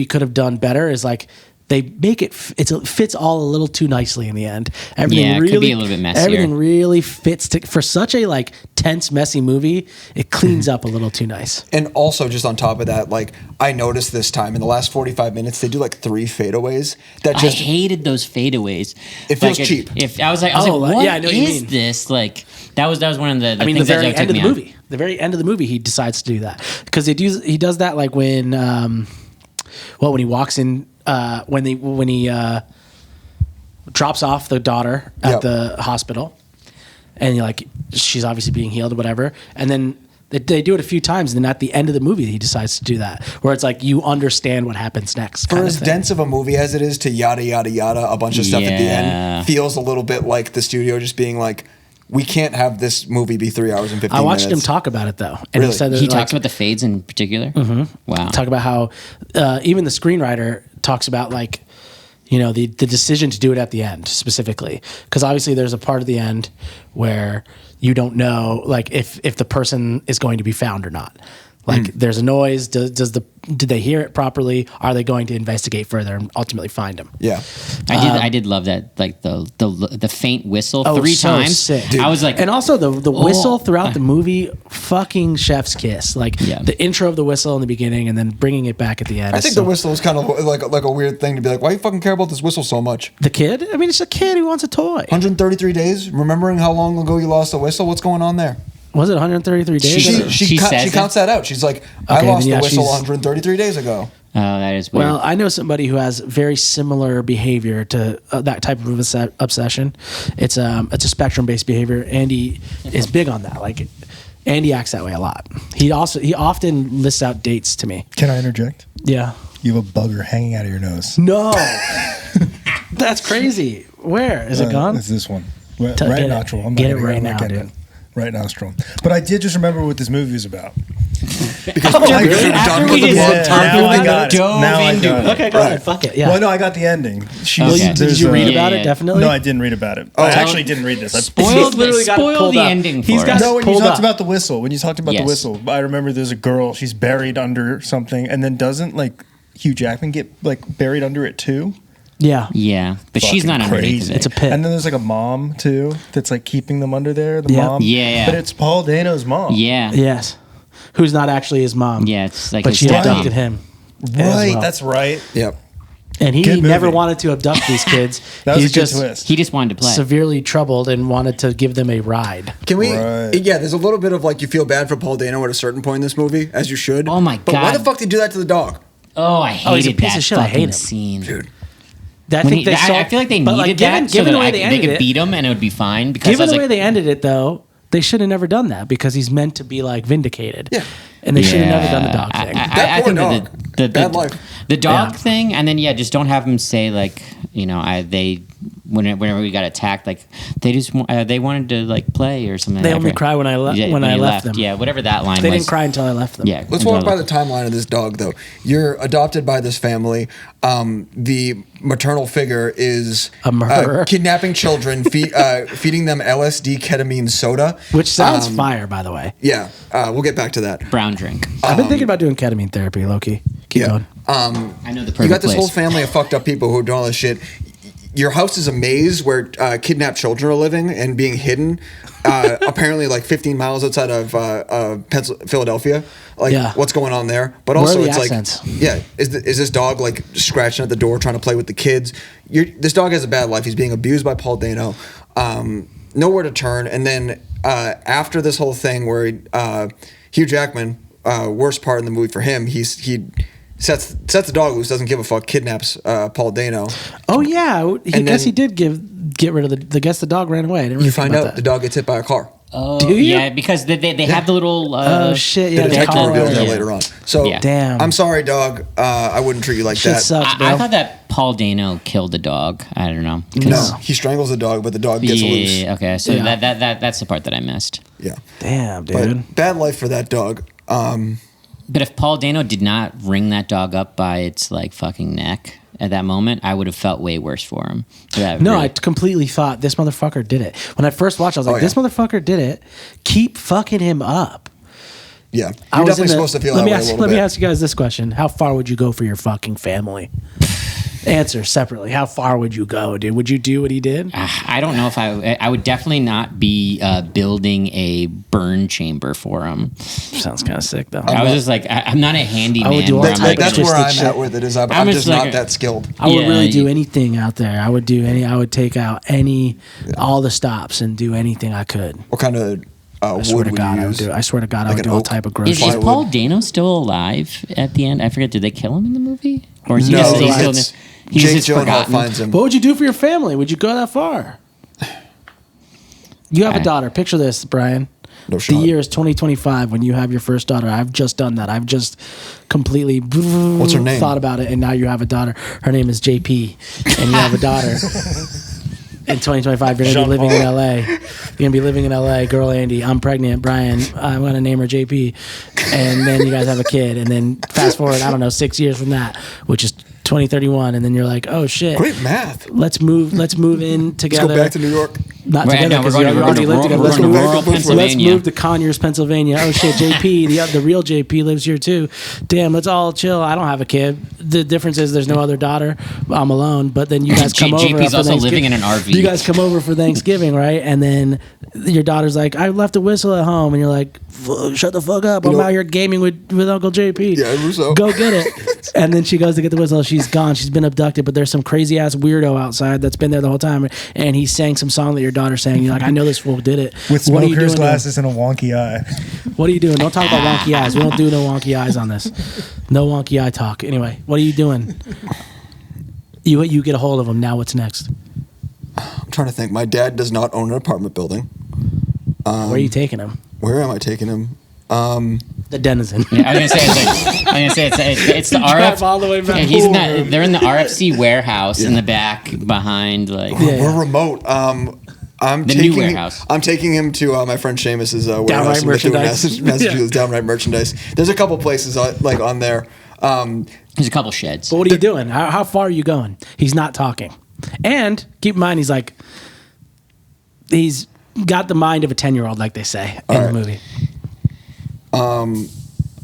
could have done better is like they make it fits all a little too nicely in the end. Everything it really could be a little bit messier. Everything really fits for such a like tense, messy movie. It cleans up a little too nice. And also, just on top of that, like I noticed this time in the last 45 minutes, they do like 3 fadeaways. That just I hated those fadeaways. It feels like, cheap. If I was like, what yeah, I know what you is mean. this? Like that was one of the I mean, the things that very took end of me the out. movie. The very end of the movie, he decides to do that because he does that like when when he walks in when he drops off the daughter at the hospital, and you're like, she's obviously being healed or whatever, and then they do it a few times, and then at the end of the movie he decides to do that, where it's like you understand what happens next. For as dense of a movie as it is, to yada yada yada a bunch of stuff at the end feels a little bit like the studio just being like, we can't have this movie be 3 hours and 15 minutes. I watched him talk about it though, and Really? he said that, He talks about the fades in particular. Wow. talk about how even the screenwriter talks about like, you know, the decision to do it at the end specifically, because obviously there's a part of the end where you don't know like if the person is going to be found or not. Like there's a noise. Did they hear it properly? Are they going to investigate further and ultimately find him? Yeah. I did love that, like the faint whistle 3 so times. sick. I was like, and also the whistle throughout the movie, fucking chef's kiss. Like the intro of the whistle in the beginning and then bringing it back at the end. I think the whistle was kind of like a weird thing to be like, why do you fucking care about this whistle so much? The kid? I mean, it's a kid who wants a toy. 133 days? Remembering how long ago you lost a whistle? What's going on there? Was it 133 days? She counts that out. She's like, I Okay, lost then, the yeah, whistle she's- 133 days ago. oh, that is weird. Well, I know somebody who has very similar behavior to that type of obsession. It's a spectrum-based behavior. Andy is big on that. Like, Andy acts that way a lot. He often lists out dates to me. Can I interject? Yeah. You have a bugger hanging out of your nose. No. That's crazy. Where is it gone? It's this one. Right Get it. nostril. I'm Get not it gonna- right I'm not now, getting dude. it. Right nostril. But I did just remember what this movie is about. Because Oh, you're really? done After with we the just blood. talked now I about got it. dove Now I into got it. it. Okay, go ahead. Fuck it. Yeah. Well, no, I got the ending. She Okay. Did there's you read Yeah, about yeah. it? Definitely. No, I didn't read about it. I actually didn't read this. Spoiled, literally got it spoil pulled the up. ending He's for got us. No, when you pulled talked up. about the whistle, when you talked about the Yes. whistle, I remember there's a girl, she's buried under something, and then doesn't like Hugh Jackman get like buried under it too? Yeah. Yeah, but she's not Fucking underneath crazy. of it. It's a pit. And then there's like a mom too that's like keeping them under there. The Yeah. mom, Yeah. but it's Paul Dano's mom. Yeah. Yes. Who's not actually his mom. Yeah, it's like But his she stepmom. abducted him. as right. well. That's right. Yep. And he Good never movie. wanted to abduct these kids. That was He's a good just twist. He just wanted to play. severely troubled and wanted to give them a ride. Can we? Right. Yeah, there's a little bit of like you feel bad for Paul Dano at a certain point in this movie, as you should. Oh my But why God. the fuck did he do that to the dog, Oh, I hated he's a piece that of shit. I hate fucking him. scene. dude? I When think they saw, I feel like they but, needed given, that so given that the way they they ended could it, beat him and it would be fine. Because I given was the way like, they ended it, though, they should have never done that because he's meant to be like vindicated. Yeah. And they should have never done the dog thing. That poor think dog. Bad life. The dog Yeah. thing, and then just don't have him say like, whenever we got attacked, like they wanted to like play or something. They like only that. cry when I when I he left them. Yeah, whatever that line They was. didn't cry until I left them. Yeah, Let's walk by the timeline of this dog, though. You're adopted by this family. The maternal figure is A murderer. kidnapping children, feeding them LSD ketamine soda. Which sounds fire, by the way. Yeah, we'll get back to that. brown drink. I've been thinking about doing ketamine therapy, Loki. Keep going. I know the perfect You got this place. whole family of fucked up people who are doing all this shit. Your house is a maze where kidnapped children are living and being hidden. Apparently, like 15 miles outside of Philadelphia. Like, Yeah. what's going on there? But Where are also, the it's accents? like, yeah, is this dog like scratching at the door trying to play with the kids? This dog has a bad life. He's being abused by Paul Dano. Nowhere to turn. And then after this whole thing where Hugh Jackman, worst part in the movie for him, he sets the dog loose, doesn't give a fuck, kidnaps Paul Dano. Oh, yeah. I And guess then- he did get rid of the guess the dog ran away. I didn't really You think find about out the that. dog gets hit by a car. Oh, Do you? yeah, because they have the little. Oh, shit. Yeah, The they detective call reveals it. that Yeah. later on. So, Yeah. Damn. I'm sorry, dog. I wouldn't treat you like Shit that. sucks, bro. I thought that Paul Dano killed the dog. I don't know. 'Cause- No, he strangles the dog, but the dog gets loose. Yeah, okay. So Yeah. that's the part that I missed. Yeah. Damn, dude. But bad life for that dog. But if Paul Dano did not ring that dog up by its like fucking neck at that moment, I would have felt way worse for him. No, I completely thought this motherfucker did it. When I first watched, I was like, Oh, yeah. this motherfucker did it. Keep fucking him up. Yeah. You're I was definitely in the- supposed to feel let that me way ask, a little Let bit. me ask you guys this question. How far would you go for your fucking family? Answer separately. How far would you go, dude? Would you do what he did? I don't know if I would definitely not be building a burn chamber for him. Sounds kind of sick, though. I was just like, I'm not a handyman. I would do all where I'm type like, of That's where twisted I'm shit. at with it. I'm I'm just just like not a- that skilled. I would Yeah, really do you- anything out there. I would take out all the stops and do anything I could. What kind of I swear wood to would God, you I would use? do. I swear to God, I Like would an do all oak? type of Is, gross. is Plywood. Paul Dano still alive at the end? I forget. Did they kill him in the movie? Or is he No, just, he's it's still, he's Jake just Gyllenhaal forgotten? finds him. What would you do for your family? Would you go that far? You have a daughter. Picture this, Brian. No The shot. year is 2025 when you have your first daughter. I've just done that. I've just completely What's her name? thought about it, and now you have a daughter. Her name is JP, and you have a daughter. In 2025, you're gonna be living in LA. You're gonna be living in LA. Girl, Andy, I'm pregnant. Brian, I'm gonna name her JP, and then you guys have a kid. And then fast forward, I don't know, 6 years from that, which is 2031, and then you're like, oh shit, Great math. let's move in Let's together. go back to New York. Not Right, together no, because we're you going to- already we're live going together. to- Let's we're going to move, rural let's Pennsylvania. move to Conyers, Pennsylvania. Oh shit, JP, the real JP lives here too. Damn, let's all chill. I don't have a kid. The difference is there's no other daughter. I'm alone. But then you guys come over. JP's for also Thanksgiving. living in an RV. You guys come over for Thanksgiving, right? And then your daughter's like, I left a whistle at home, and you're like, shut the fuck up. I'm know- out here gaming with Uncle JP. Yeah, Russo. Go get it. And then she goes to get the whistle. She's gone. She's been abducted. But there's some crazy ass weirdo outside that's been there the whole time, and he sang some song that your daughter sang. You're like, I know this fool did it. With What are you smoker's doing? glasses and a wonky eye. What are you doing? Don't talk about wonky eyes. We don't do no wonky eyes on this. No wonky eye talk. Anyway, what are you doing? You get a hold of him. Now what's next? I'm trying to think. My dad does not own an apartment building. Where are you taking him? Where am I taking him? The denizen. Yeah, I was gonna say it's the Drive RF. all the way back. Yeah, he's not. They're in the RFC warehouse in the back behind like. Yeah. We're remote. The new warehouse. I'm taking him to my friend Seamus's warehouse Downright in Methuen, merchandise. Massachusetts. Downright merchandise. There's a couple places like on there. There's a couple sheds. But what are you doing? How far are you going? He's not talking. And keep in mind, he's got the mind of a 10-year-old, like they say in the movie. I'm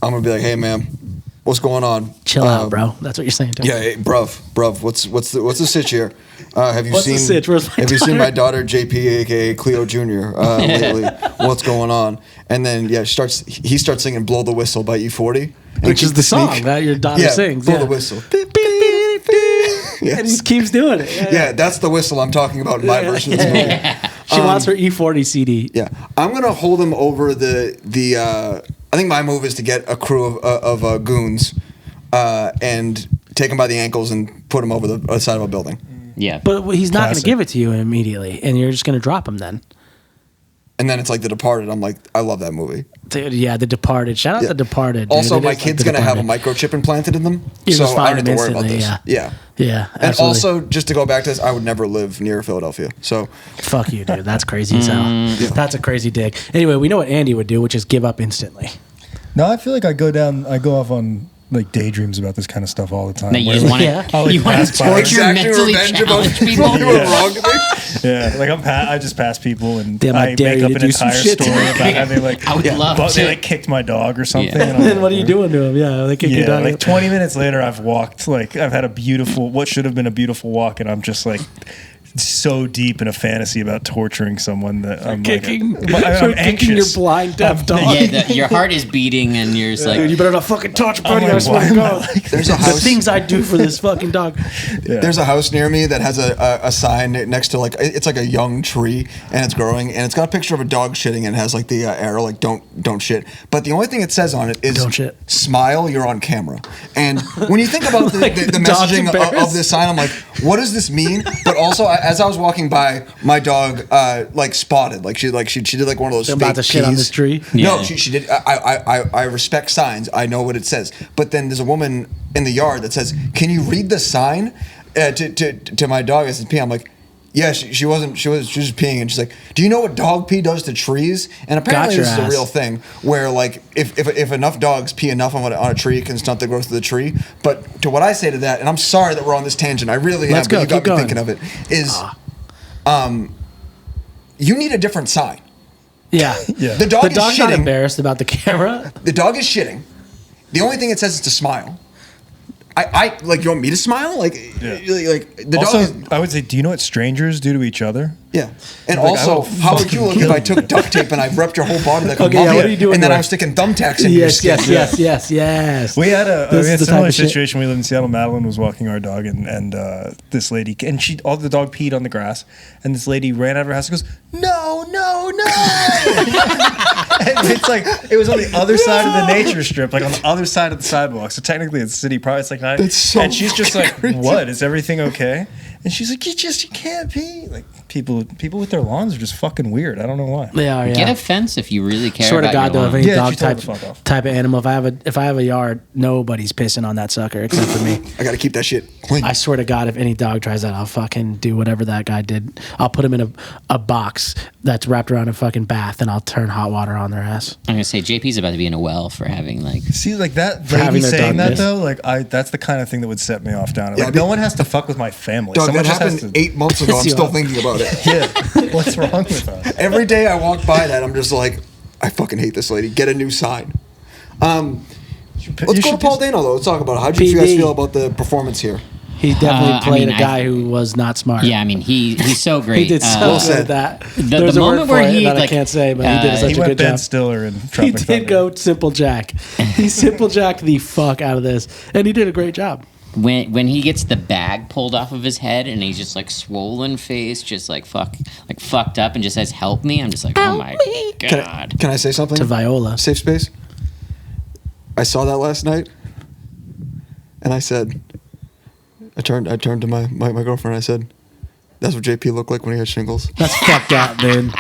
gonna be like, hey, man, what's going on? Chill out, bro. That's what you're saying to him. Yeah, hey, bruv, what's the sitch here? Have you What's the seen? sitch? Where's my have you seen daughter? my daughter JP, aka Cleo Jr. Lately? What's going on? And then he starts singing "Blow the Whistle" by E40, Which is the song that your daughter sings. Blow the whistle. And he just keeps doing it. Yeah, that's the whistle I'm talking about in my version of this movie. She wants her E40 CD. Yeah, I'm gonna hold him over the. I think my move is to get a crew of goons, and take him by the ankles and put him over the side of a building. Yeah. But he's not going to Classic. give it to you immediately, and you're just going to drop him then. And then it's like The Departed. I'm like, I love that movie. Dude, yeah, The Departed. Shout out Yeah. The Departed. Dude. Also, It my is like kid's The gonna have a Departed. microchip implanted in them, You so just I find don't have to them worry about this. instantly, Yeah. Yeah, And absolutely. also, just to go back to this, I would never live near Philadelphia. So Fuck you, dude. That's crazy as hell. That's a crazy dig. Anyway, we know what Andy would do, which is give up instantly. No, I feel like I go off on like daydreams about this kind of stuff all the time. No, you Where, just like, want Yeah. I'll, like, to pass by. torture exactly mentally revenge about challenged people. you were wrong to me. Yeah, like I just pass people and Damn, I I dare make you up to an do some entire shit story to about how they like I would love but to. they like kicked my dog or something. Yeah. And I'm Then like, what are you doing to him? Yeah, they kick your Yeah, dog. like 20 minutes later, I've had a beautiful, what should have been a beautiful walk, and I'm just like so deep in a fantasy about torturing someone that I'm kicking, like, I'm kicking anxious. your blind deaf dog. Yeah, your heart is beating, and you're just Dude, you like, better not fucking touch I'm buddy. like, I swear why to am I God. like There's a The house. things I do for this fucking dog. Yeah. There's a house near me that has a sign next to it's like a young tree and it's growing and it's got a picture of a dog shitting and it has like the arrow like don't shit. But the only thing it says on it is Don't shit. Smile, you're on camera. And when you think about Like, the the dog's messaging of embarrassed. this sign, I'm like, what does this mean? But also as I was walking by, my dog like spotted she did like one of those I'm fake about to shit on pees. this tree. No, Yeah. she did. I respect signs. I know what it says. But then there's a woman in the yard that says, "Can you read the sign to my dog?" I said, "Pee." I'm like, "Yeah." She was just peeing, and she's like, "Do you know what dog pee does to trees?" And apparently Got your this is a ass. real thing where like if enough dogs pee enough on a tree, it can stunt the growth of the tree. But to what I say to that, and I'm sorry that we're on this tangent. I really Let's am. go, But you got keep me going. thinking of it. Is you need a different sign. Yeah. Yeah. The dog The is dog's not shitting. embarrassed about the camera. The dog is shitting. The only thing it says is to smile. I like. You want me to smile? Like, like the dog. Also, Is, I would say, do you know what strangers do to each other? yeah. And Like, I also, will how would you look fucking if I kill took duct tape and I wrapped your whole body like a Okay, yeah, mummy, what are you doing and then to I her? was sticking thumbtacks in your skin? Yes. We had a This is the type similar of shit. situation. We lived in Seattle. Madeline was walking our dog, and this lady, and the dog peed on the grass, and this lady ran out of her house and goes, "No, no, no!" And it's like it was on the other side of the nature strip, like on the other side of the sidewalk. So technically, it's city property. It's like not. That's so and she's just like, crazy. "What? Is everything okay?" And she's like, "You can't pee." Like people with their lawns are just fucking weird. I don't know why. They are, yeah. get a fence if you really care Swear to about God, though, your if lawn. any Yeah, dog she told her to fuck off. type of animal, if I have a yard, nobody's pissing on that sucker except for me. I got to keep that shit clean. I swear to God, if any dog tries that, I'll fucking do whatever that guy did. I'll put him in a box that's wrapped around a fucking bath, and I'll turn hot water on their ass. I'm gonna say JP's about to be in a well for having like. See, like that having lady their saying dog that pissed. though, like that's the kind of thing that would set me off down. Yeah, Like, but- no one has to fuck with my family. Dog, Someone that just has happened to. 8 months ago. I'm you still off. thinking about it. Yeah, what's wrong with us? Every day I walk by that, I'm just like, I fucking hate this lady. Get a new sign. Let's go to Paul Dano though. Let's talk about it. How did you guys PD. feel about the performance here? He definitely I played mean, a guy who was not smart. Yeah, I mean he's so great. He did so Well good said. at that. The There's a moment word for where it he, that I like, can't say, but he did such He a went good Ben job. Stiller and He Tropic did Thunder. go Simple Jack. He Simple Jacked the fuck out of this, and he did a great job. when he gets the bag pulled off of his head and he's just like swollen face, just like fucked up, and just says "help me," I'm just like, oh my god. Can I say something? To Viola. Safe space. I saw that last night, and I said, I turned to my girlfriend. I said, "That's what JP looked like when he had shingles." That's fucked up, dude.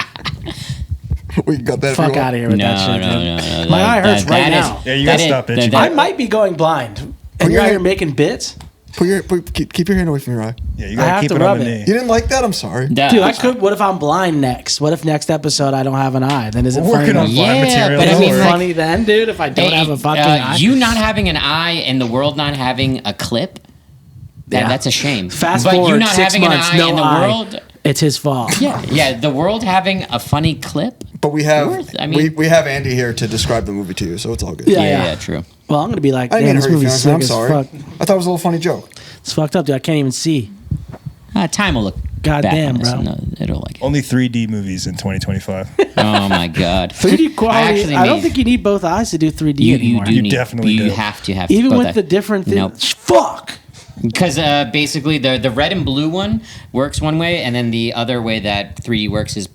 We got that. Fuck out of here with that shit. dude. My eye hurts right now. Yeah, you gotta stop bitching. I might be going blind, and you're out here making bits. Keep your hand away from your eye. Yeah, you I gotta have keep to it on rub the it. knee. You didn't like that? I'm sorry. That- Dude, I could. What if I'm blind next? What if next episode I don't have an eye? Then is it We're funny? working on Yeah, blind material. but I Is mean, it like- funny then, dude? If I don't have a fucking eye, you not having an eye and the world not having a clip, Yeah. that's a shame. Fast but forward you not 6 having months, an eye no and the eye. world. It's his fault. Yeah, the world having a funny clip. But we have I mean- we have Andy here to describe the movie to you, so it's all good. Yeah, Yeah, yeah. true. Well, I'm gonna be like, I damn, didn't this hurt your movie's feelings. sick I'm as sorry. fuck. I thought it was a little funny joke. It's fucked up, dude. I can't even see. Time will look. God back damn, on this bro. and it'll like. Only 3D movies in 2025. Oh my god. 3D quality. actually I don't made- think you need both eyes to do 3D you anymore. do You need, definitely you do. have to have Even both with eyes. the different things. Nope. Fuck. Because basically the red and blue one works one way, and then the other way that 3D works is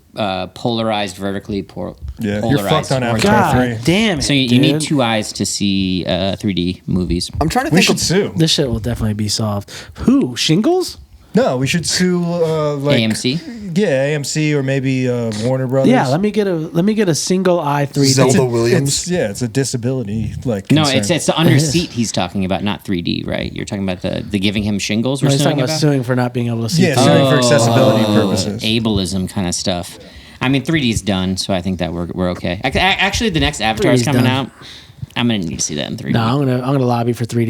polarized vertically. Yeah, polarized you're fucked on horizontal. Avatar God 3. damn it. So you dude. need 2 eyes to see 3D movies. I'm trying to We think should of sue. This shit will definitely be solved. Who? Shingles? No, we should sue like AMC? Yeah, AMC or maybe Warner Brothers. Yeah, let me get a single eye 3D. Zelda Williams. It's a disability like No, concern. it's the under seat he's talking about, not 3D, right? You're talking about the giving him shingles. No, We're he's talking suing about about suing for not being able to see. Yeah, through. suing for accessibility purposes. ableism kind of stuff. I mean, 3D's done, so I think that we're okay. Actually, the next Avatar is 3D's coming done. out. I'm gonna need to see that in 3D. No, I'm gonna lobby for 3D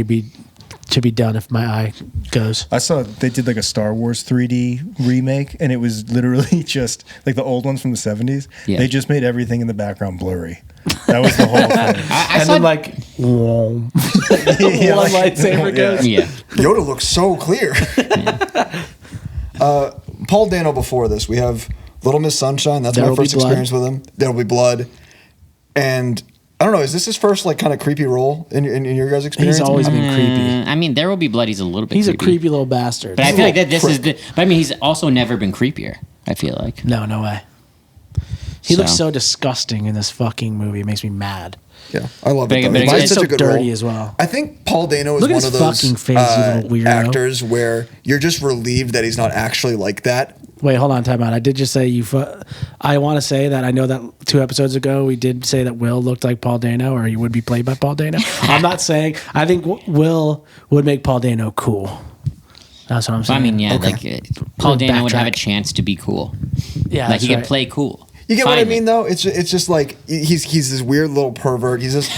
to be done if my eye goes. I saw they did like a Star Wars 3D remake, and it was literally just like the old ones from the 70s. Yeah. They just made everything in the background blurry. That was the whole thing. I And saw then like, whoa. Yeah, one like- lightsaber yeah. goes. yeah. Yoda looks so clear. Paul Dano before this, we have Little Miss Sunshine. That's There my Will Be first Blood. experience with him. There'll Be Blood. And I don't know, is this his first like kind of creepy role in your guys' experience? He's always been creepy. I mean, There Will Be Blood. He's a little bit. He's a creepy. creepy little bastard. But I feel like that this is prick. the. But I mean, he's also never been creepier. I feel like. No way. He looks So. so disgusting in this fucking movie. It makes me mad. Yeah, I love But- it. Though. but He's again, such it's a so good dirty role. as well. I think Paul Dano is Look at one his of those fucking face, you little weirdo. actors where you're just relieved that he's not actually like that. Wait, hold on, time out. I did just say I want to say that I know that 2 episodes ago we did say that Will looked like Paul Dano, or he would be played by Paul Dano. I'm not saying. I think Will would make Paul Dano cool. That's what I'm But saying. I mean, yeah, Okay. like Paul Dano would have a Backtrack. chance to be cool. yeah, Like that's he could right. play cool. You get what I Finally. mean, though? It's just like he's this weird little pervert. He's this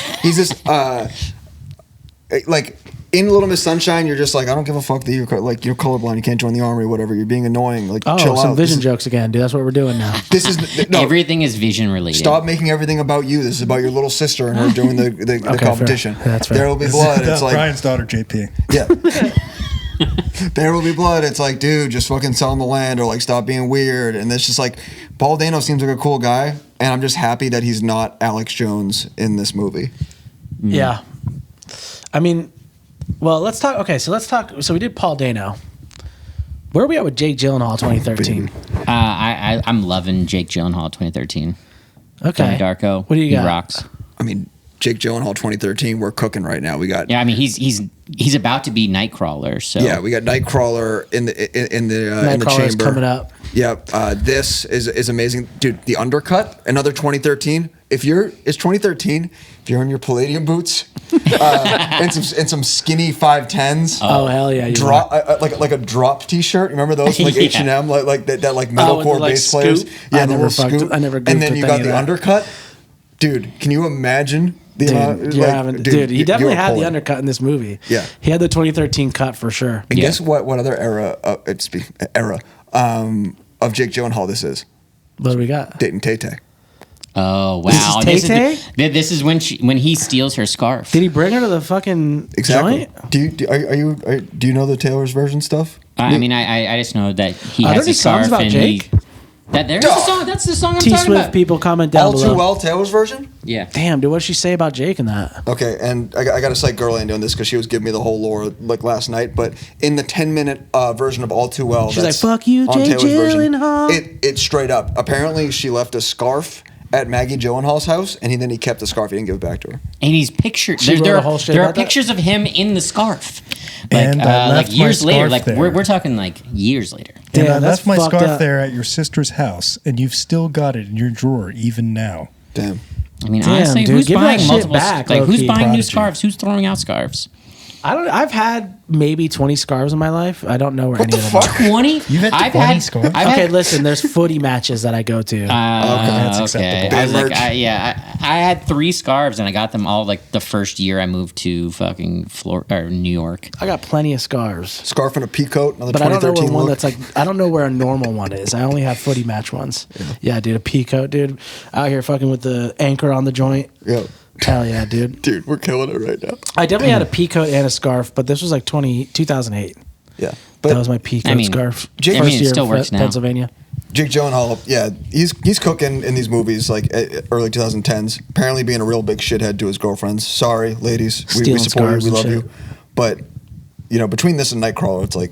like in Little Miss Sunshine. You're just like, I don't give a fuck that you're like you're colorblind. You can't join the army or whatever. You're being annoying. Like Oh, chill some out. vision jokes again, dude. That's what we're doing now. This is no. Everything is vision related. Stop making everything about you. This is about your little sister and her doing the fair. competition. That's fair. There will be blood. It's like Brian's daughter, JP. yeah. There will be blood. It's like, dude, just fucking sell him the land or like stop being weird. And it's just like, Paul Dano seems like a cool guy, and I'm just happy that he's not Alex Jones in this movie. Yeah. I mean, well, let's talk. Okay, so let's talk. So we did Paul Dano. Where are we at with Jake Gyllenhaal 2013? I'm loving Jake Gyllenhaal 2013. Okay. Donnie Darko. What do you got? He rocks. I mean, Jake Gyllenhaal 2013, we're cooking right now. We got Yeah, I mean he's about to be Nightcrawler. So yeah, we got Nightcrawler in the Nightcrawler's chamber. coming up. Yeah, this is amazing, dude. The Undercut, another 2013. It's 2013. If you're in your Palladium boots and some skinny 510s. Oh hell yeah! you Drop like a drop T-shirt. Remember those from like Yeah. H&M, like that like with metalcore the, like, bass players. scoop? Yeah, I the never little fucked- scoop. I never And goofed then with you any got of the that. undercut, dude. Can you imagine the amount? Dude, you're having, dude, he definitely you were had the pulling. undercut in this movie. Yeah. he had the 2013 cut for sure. And Yeah. guess what? What other era? Of Jake Gyllenhaal this is? What do we got? Dating Tay Tay. oh wow, This is Tay-Tay? this is when he steals her scarf. Did he bring her to the fucking Exactly. joint? Do you know the Taylor's version stuff? I mean, I just know that he Are there has any a scarf songs about and Jake? there's the song. That's the song I'm T talking Swift about. people comment down All below. Too Well, Taylor's version. Yeah. Damn, dude, what did she say about Jake in that? Okay, and I got to cite Girl Andy on this because she was giving me the whole lore like last night. But in the 10-minute version of All Too Well, She's that's like, "Fuck you, on Jake Taylor's version, Gyllenhaal." It's straight up. Apparently, she left a scarf at Maggie Gyllenhaal's house, and then he kept the scarf. He didn't give it back to her. And he's pictured. She There wrote a are whole shit there are about that? pictures of him in the scarf. Like And I like left my years later. scarf Like there. we're talking like years later. And I Damn, that's left my fucked scarf up. there at your sister's house, and you've still got it in your drawer even now. Damn. I mean, Damn, honestly, dude, who's give that buying shit multiple? back, Like who's low-key. buying new Prodigy. scarves? Who's throwing out scarves? I've had maybe 20 scarves in my life. I don't know where any of them are. 20? You've had 20 scarves? Okay, listen. There's footy matches that I go to. That's acceptable. I was Merch. like, I had 3 scarves and I got them all like the first year I moved to fucking New York. I got plenty of scarves, Scarf and a pea coat, another but I don't know 2013 where one look. that's like. I don't know where a normal one is. I only have footy match ones. Yeah, dude, a peacoat, dude. Out here fucking with the anchor on the joint. Yeah. Hell yeah, dude. Dude, we're killing it right now. I definitely had a peacoat and a scarf, but this was like 2008. Yeah. That was my peacoat scarf. Jake- First I mean, it year still in works now. Pennsylvania. Jake Gyllenhaal, yeah, he's cooking in these movies like early 2010s. Apparently being a real big shithead to his girlfriends. Sorry, ladies, we Stealing support you, scarves we and love shit. you. But between this and Nightcrawler, it's like,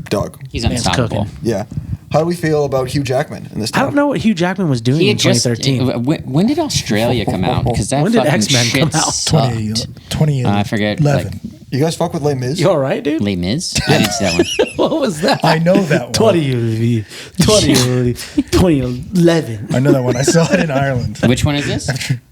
dog. He's Man's unstoppable. cooking. Yeah. How do we feel about Hugh Jackman in this time? I don't know what Hugh Jackman was doing He in had just 2013. when did Australia come out? Because that When did fucking X-Men shit come out? sucked. 20, I forget. 11. Like, You guys fuck with Les Mis? You all right, dude? Les Mis? I didn't see that one. What was that? I know that one. 2011. I know that one. I saw it in Ireland. Which one is this?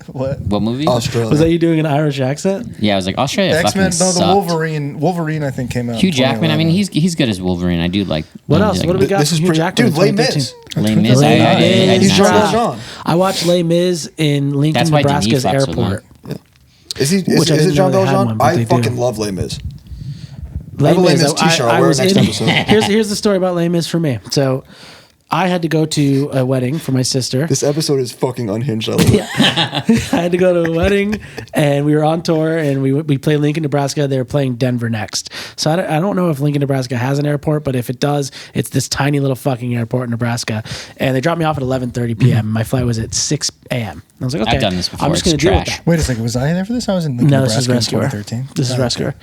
What? What movie? Australia. Was that you doing an Irish accent? Yeah, I was like, Australia X-Men, fucking no, the sucked. Wolverine. Wolverine, I think, came out. Hugh in Jackman, I mean, 2011. he's good as Wolverine. I do like. What I else? like What do we got This from is Hugh pretty- Jackman dude, in Les 2013? Les Mis. Les I did Mis. He's not Jean see. Valjean. I watched Les Mis in Lincoln, That's why Denis Nebraska's fucks with him. airport. Is he? Which I Is it didn't Jean know they had Valjean? one, but I they do. fucking love Les Mis. Les have a Les Mis Mis, t-shirt. I'll wear it was next in- episode. Here's the story about Les Mis for me. So I had to go to a wedding for my sister. This episode is fucking unhinged. I love it. I had to go to a wedding, and we were on tour, and we played Lincoln, Nebraska. They were playing Denver next. So I don't know if Lincoln, Nebraska has an airport, but if it does, it's this tiny little fucking airport in Nebraska. And they dropped me off at 11:30 p.m. My flight was at 6 a.m. I was like, okay, I've done this before. I'm just It's going to deal with trash. that. Wait a second. Was I there for this? I was in No, Nebraska this is in Rescuer. 2013. This is Oh, Rescuer.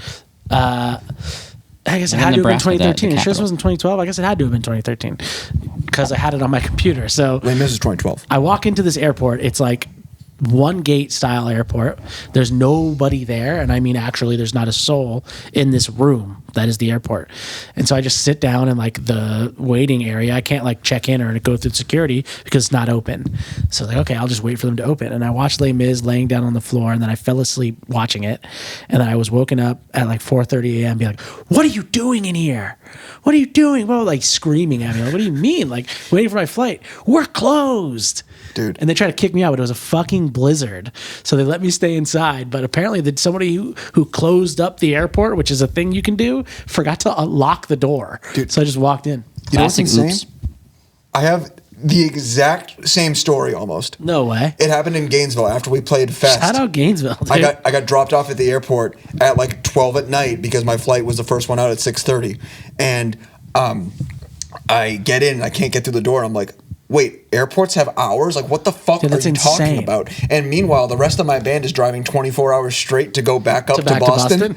I guess it When had to have been Nebraska, 2013. the It sure this capital. wasn't 2012. I guess it had to have been 2013 because I had it on my computer. So Les Mis is 2012. I walk into this airport. It's like one gate style airport. There's nobody there. And I mean, actually, there's not a soul in this room that is the airport. And so I just sit down in like the waiting area. I can't like check in or go through security because it's not open. So like, okay, I'll just wait for them to open. And I watched Les Mis laying down on the floor, and then I fell asleep watching it. And then I was woken up at like 4:30 a.m. be like, what are you doing in here? What are you doing? Well, like screaming at me. Like, what do you mean? Like waiting for my flight. We're closed. Dude. And they tried to kick me out, but it was a fucking blizzard. So they let me stay inside. But apparently, somebody who closed up the airport, which is a thing you can do, forgot to lock the door. Dude. So I just walked in. You know what's Classic insane? oops. I have the exact same story almost. No way. It happened in Gainesville after we played Fest. Shout out Gainesville, dude. I got dropped off at the airport at like 12 at night because my flight was the first one out at 6:30, and I get in and I can't get through the door. I'm like, wait, airports have hours? Like, what the fuck Dude, are that's you insane. talking about? And meanwhile, the rest of my band is driving 24 hours straight to go back up to back to Boston,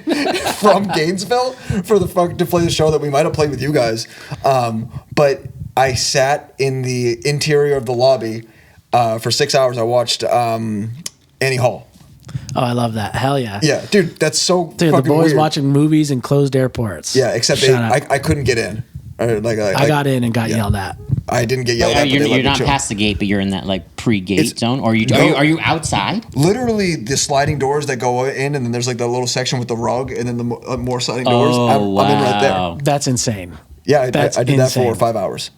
from Gainesville to play the show that we might have played with you guys. But I sat in the interior of the lobby for 6 hours. I watched Annie Hall. Oh, I love that. Hell yeah. Yeah, dude, that's so Dude, the fucking boys weird. watching movies in closed airports. Yeah, except Shout out. I couldn't get in. Or, like, I got in and got yeah. yelled at. I didn't get yelled at. But You're, they let you're me not chill. past the gate, but you're in that like pre-gate It's- zone, or No. are you outside? Literally, the sliding doors that go in, and then there's like that little section with the rug, and then the more sliding doors. Oh, I'm in right wow. there. That's insane. Yeah, I That's did that for insane. 5 hours.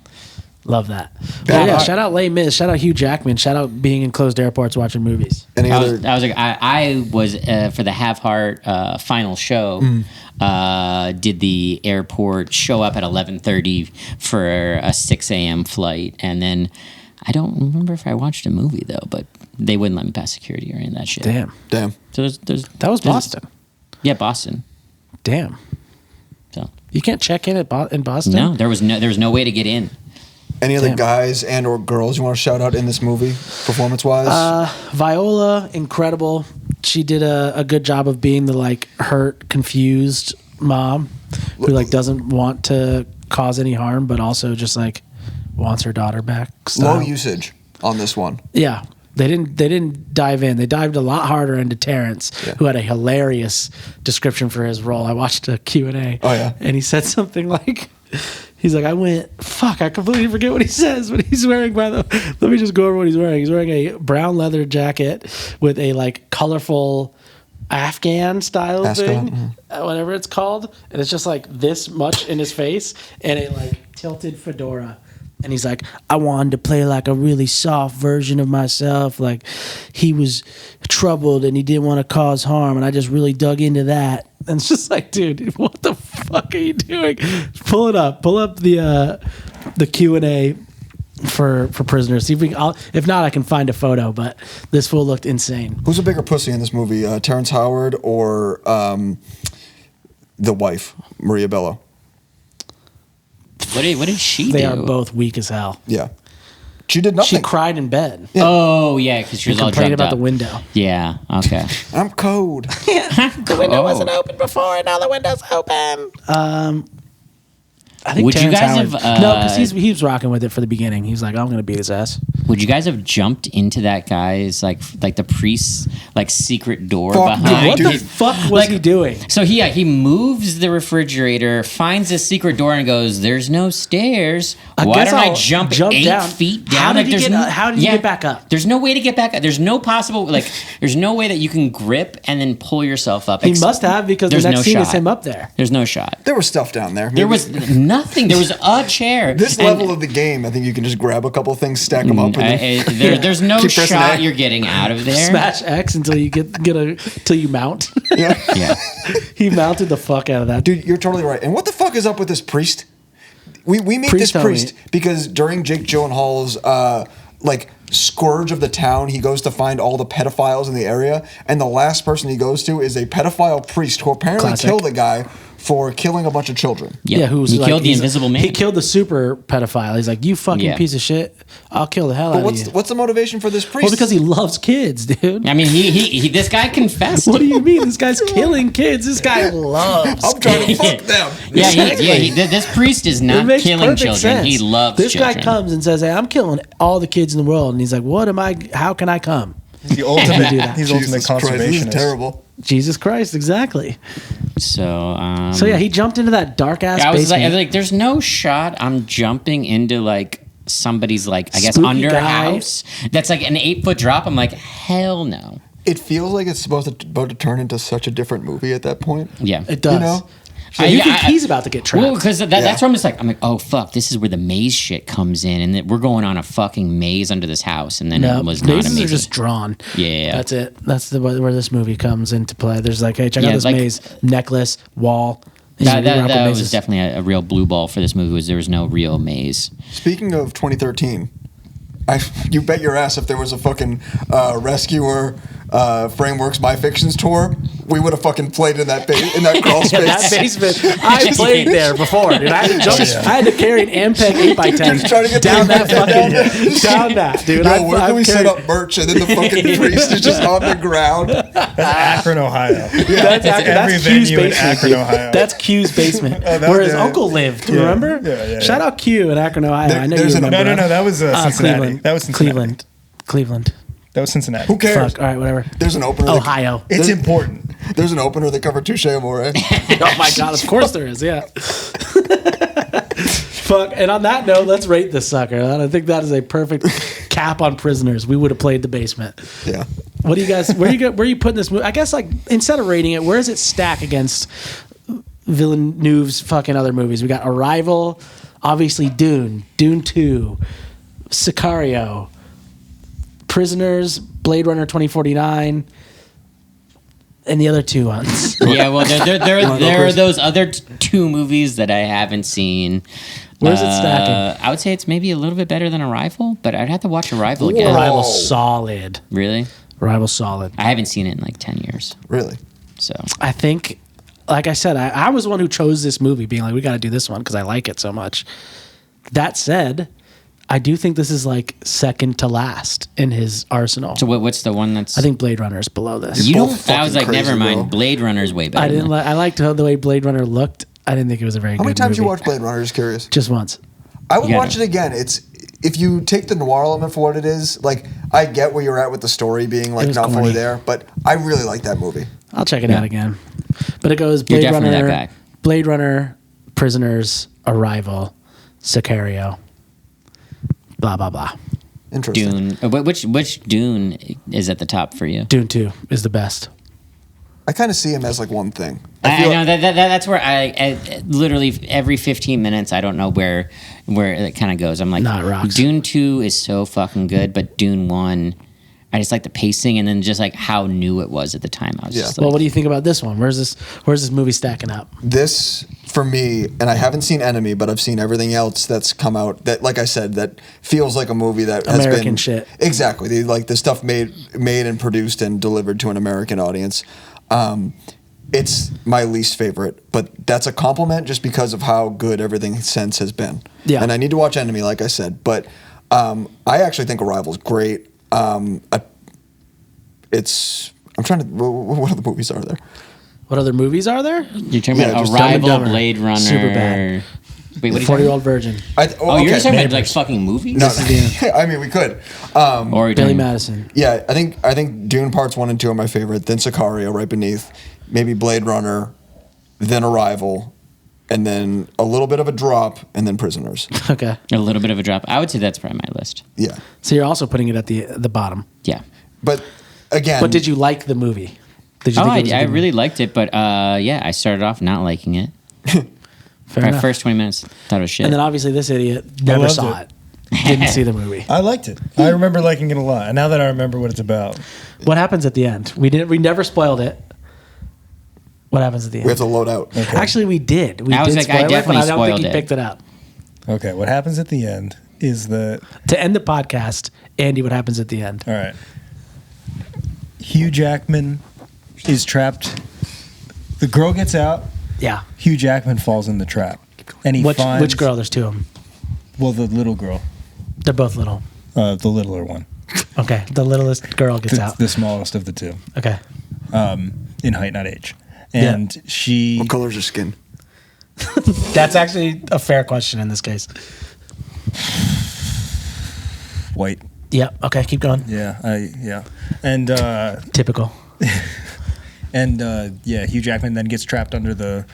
Love that. Yeah. Yeah, shout out Les Mis. Shout out Hugh Jackman. Shout out being in closed airports watching movies. Any I other? was like, I was for the Have Heart final show. Did the airport show up at 11:30 for a 6 a.m. flight, and then I don't remember if I watched a movie though, but they wouldn't let me pass security or any of that shit. Damn. Damn. So there's That was Boston. Yeah, Boston. Damn. So You can't check in in Boston? no, there was no way to get in. Any other Damn. guys and or girls you want to shout out in this movie, performance wise? Viola, incredible. She did a good job of being the like hurt, confused mom who like doesn't want to cause any harm, but also just like wants her daughter back. Low style. usage on this one. Yeah. They didn't dive in. They dived a lot harder into Terrence, Yeah. who had a hilarious description for his role. I watched a Q&A. Oh, yeah? And he said something like, he's like, I completely forget what he says, but he's wearing, let me just go over what he's wearing. He's wearing a brown leather jacket with a like colorful Afghan style Ascot, thing, whatever it's called, and it's just like this much in his face, and a like tilted fedora, and he's like, I wanted to play like a really soft version of myself, like he was troubled and he didn't want to cause harm, and I just really dug into that. And it's just like, dude, what the fuck are you doing? Pull up the Q&A for Prisoners. See if we can, if not, I can find a photo. But this fool looked insane. Who's a bigger pussy in this movie, Terrence Howard or the wife, Maria Bello? What did she do? They are both weak as hell. Yeah, she did nothing. She cried in bed. Yeah. Oh yeah, because she was all Complained drugged about up. the window. Yeah. Okay. I'm cold. The window wasn't open before, and now the window's open. I think Would you Terrence guys Howard, have, no, because he was rocking with it for the beginning. He was like, I'm going to beat his ass. Would you guys have jumped into that guy's like the priest's like secret door Fuck, behind? What the Dude. fuck was Like- he doing? So he moves the refrigerator, finds a secret door, and goes, "There's no stairs. Why guess don't I I'll jump jump 8 down. feet down?" How did he there's get- how did he get back up? There's no way to get back up. There's no possible there's no way that you can grip and then pull yourself up. He must have, because the there's next no scene is shot. him up there. There's no shot. There was stuff down there. There Maybe- was nothing. There was a chair. this And- level of the game. I think you can just grab a couple things, stack them up, and then there's no Keep pressing shot A. you're getting out of there. Smash X until you till you mount. yeah. Yeah. He mounted the fuck out of that. Dude, you're totally right. And what the fuck is up with this priest? We meet Priest, this tell priest me. because during Jake Gyllenhaal's like scourge of the town, he goes to find all the pedophiles in the area, and the last person he goes to is a pedophile priest who apparently Classic. killed a guy for killing a bunch of children. Yeah, who's he like, killed the he's- Invisible Man. He killed the super pedophile. He's like, you fucking Yeah. piece of shit. I'll kill the hell But out of you. what's the motivation for this priest? Well, because he loves kids, dude. I mean, he this guy confessed. What do you mean? This guy's killing kids. This guy loves. I'm trying to fuck them. Yeah, this priest is It not makes killing perfect children. sense. He loves this children. guy comes and says, "Hey, I'm killing all the kids in the world," and he's like, "What am I? How can I come?" He's the ultimate. do that. He's the ultimate Jesus Christ, this is conservationist. terrible. Jesus Christ, exactly. So, So yeah, he jumped into that dark ass I was basement. like, there's no shot I'm jumping into like somebody's like I guess Spooky under guy. house. That's like an 8-foot drop. I'm like, hell no. It feels like it's about to turn into such a different movie at that point. Yeah, it does. You know? So you think he's about to get trapped? Well, because that's where I'm like, oh fuck, this is where the maze shit comes in, and that we're going on a fucking maze under this house, and then no, it was not a mazes maze. are just drawn. Yeah. That's it. That's where this movie comes into play. There's like, hey, check out Yeah, this like- maze, necklace, wall. He's That, like, "We're up with that was mazes." definitely a real blue ball for this movie. Was there was no real maze. Speaking of 2013, you bet your ass if there was a fucking Rescuer Frameworks My Fictions tour, we would have fucking played in that crawl space. That basement, I played there before, dude. I had to jump. I had to carry an Ampeg 8x10 Just trying to get down the- that fucking down that, dude. Yo, where can we set carried- up merch and then the fucking priest is just on the ground? That's Akron, Ohio. That's every Q's venue in basement. Akron, dude. Ohio. That's Q's basement, that- where his yeah. uncle lived. Yeah. Remember? Yeah. Shout out Q in Akron, Ohio. I know you there's an- remember. No. That was Cincinnati. Cleveland. That was Cincinnati. Cleveland. That was Cincinnati. Who cares? Fuck. All right, whatever. There's an opener. Ohio. It's important. There's an opener that covered Touche Amore. Oh my god! Of course there is. Yeah. Fuck. And on that note, let's rate this sucker. I think that is a perfect cap on Prisoners. We would have played the basement. Yeah. What do you guys? Where are you putting this movie? I guess like instead of rating it, where does it stack against Villeneuve's fucking other movies? We got Arrival, obviously Dune, Dune 2, Sicario, Prisoners, Blade Runner 2049, and the other two ones. Yeah, well, there are those other two movies that I haven't seen. Where's it stacking? I would say it's maybe a little bit better than Arrival, but I'd have to watch Arrival again. Arrival solid. Really? Arrival solid. I haven't seen it in like 10 years. Really? So I think, like I said, I was the one who chose this movie, being like, we got to do this one because I like it so much. That said, I do think this is like second to last in his arsenal. So what's the one that's? I think Blade Runner is below this. you both don't. I was like, fucking never crazy, mind. bro. Blade Runner's way better. I didn't. than- I liked the way Blade Runner looked. I didn't think it was a very How good many times movie. you watched Blade Runner? Just curious. Just once. I would Yeah. watch it again. It's if you take the noir element for what it is. Like I get where you're at with the story being like was not corny. fully there, but I really like that movie. I'll check it out again. But it goes You're Blade definitely Runner, that guy. Blade Runner, Prisoners, Arrival, Sicario, blah blah blah. Interesting. Dune. Which Dune is at the top for you? Dune 2 is the best. I kind of see him as like one thing. I know that's where I literally every 15 minutes I don't know where it kind of goes. I'm like, Nah, it rocks. Dune 2 is so fucking good, but Dune 1, I just like the pacing and then just like how new it was at the time. I was just like, Well, what do you think about this one? Where's this movie stacking up? This, for me, and I haven't seen Enemy, but I've seen everything else that's come out that, like I said, that feels like a movie that has American been shit. Exactly, like the stuff made and produced and delivered to an American audience. It's my least favorite, but that's a compliment just because of how good everything since has been. Yeah. And I need to watch Enemy, like I said, but I actually think Arrival's great. I'm trying to. What other movies are there? What other movies are there? you're talking Yeah, about just Dumb and Arrival, Dumber. Blade Runner. Super bad. Wait, what? 40-Year-Old Virgin. Oh, you're talking about like Neighbors. fucking movies? No, I mean we could. Or Billy Madison. Yeah, I think Dune Parts 1 and 2 are my favorite. Then Sicario right beneath. Maybe Blade Runner, then Arrival, and then a little bit of a drop, and then Prisoners. Okay. a little bit of a drop. I would say that's probably my list. Yeah, So you're also putting it at the bottom. Yeah. but again, But did you like the movie? Did you Oh, think it was a I good really liked it, but yeah, I started off not liking it. movie? Fair My enough. first 20 minutes thought it was shit. And then obviously this idiot never loved saw it. it. Didn't see the movie. I liked it. I remember liking it a lot. And now that I remember what it's about, What happens at the end? We never spoiled it. What happens at the end? we have to load out. okay. Actually, we did. We I was did like, I spoil it, but definitely I don't think spoiled he it. picked it up. Okay, what happens at the end is that To end the podcast, Andy, what happens at the end? all right. Hugh Jackman is trapped. The girl gets out. Yeah. Hugh Jackman falls in the trap, and he finds Which girl? There's two of them. Well, the little girl, They're both little. the littler one, Okay. The littlest girl gets out. the smallest of the two, Okay. in height, not age, and she. What color's your skin? That's actually a fair question in this case. White. Yeah. Okay. Keep going. Yeah, and Typical. yeah, Hugh Jackman then gets trapped under the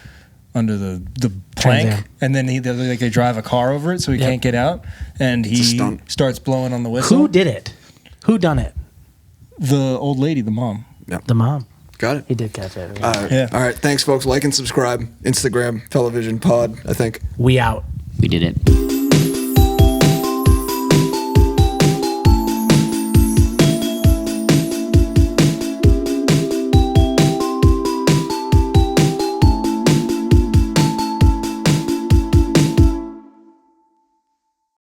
plank, Trans Am. and then they drive a car over it, so he Yep. can't get out, and a he stunt. starts blowing on the whistle. Who did it? Who done it? The old lady, the mom. The mom. Got it. He did catch it. Yeah. All right. Thanks, folks. Like and subscribe. Instagram, Fellavision Pod. I think. We out. we did it.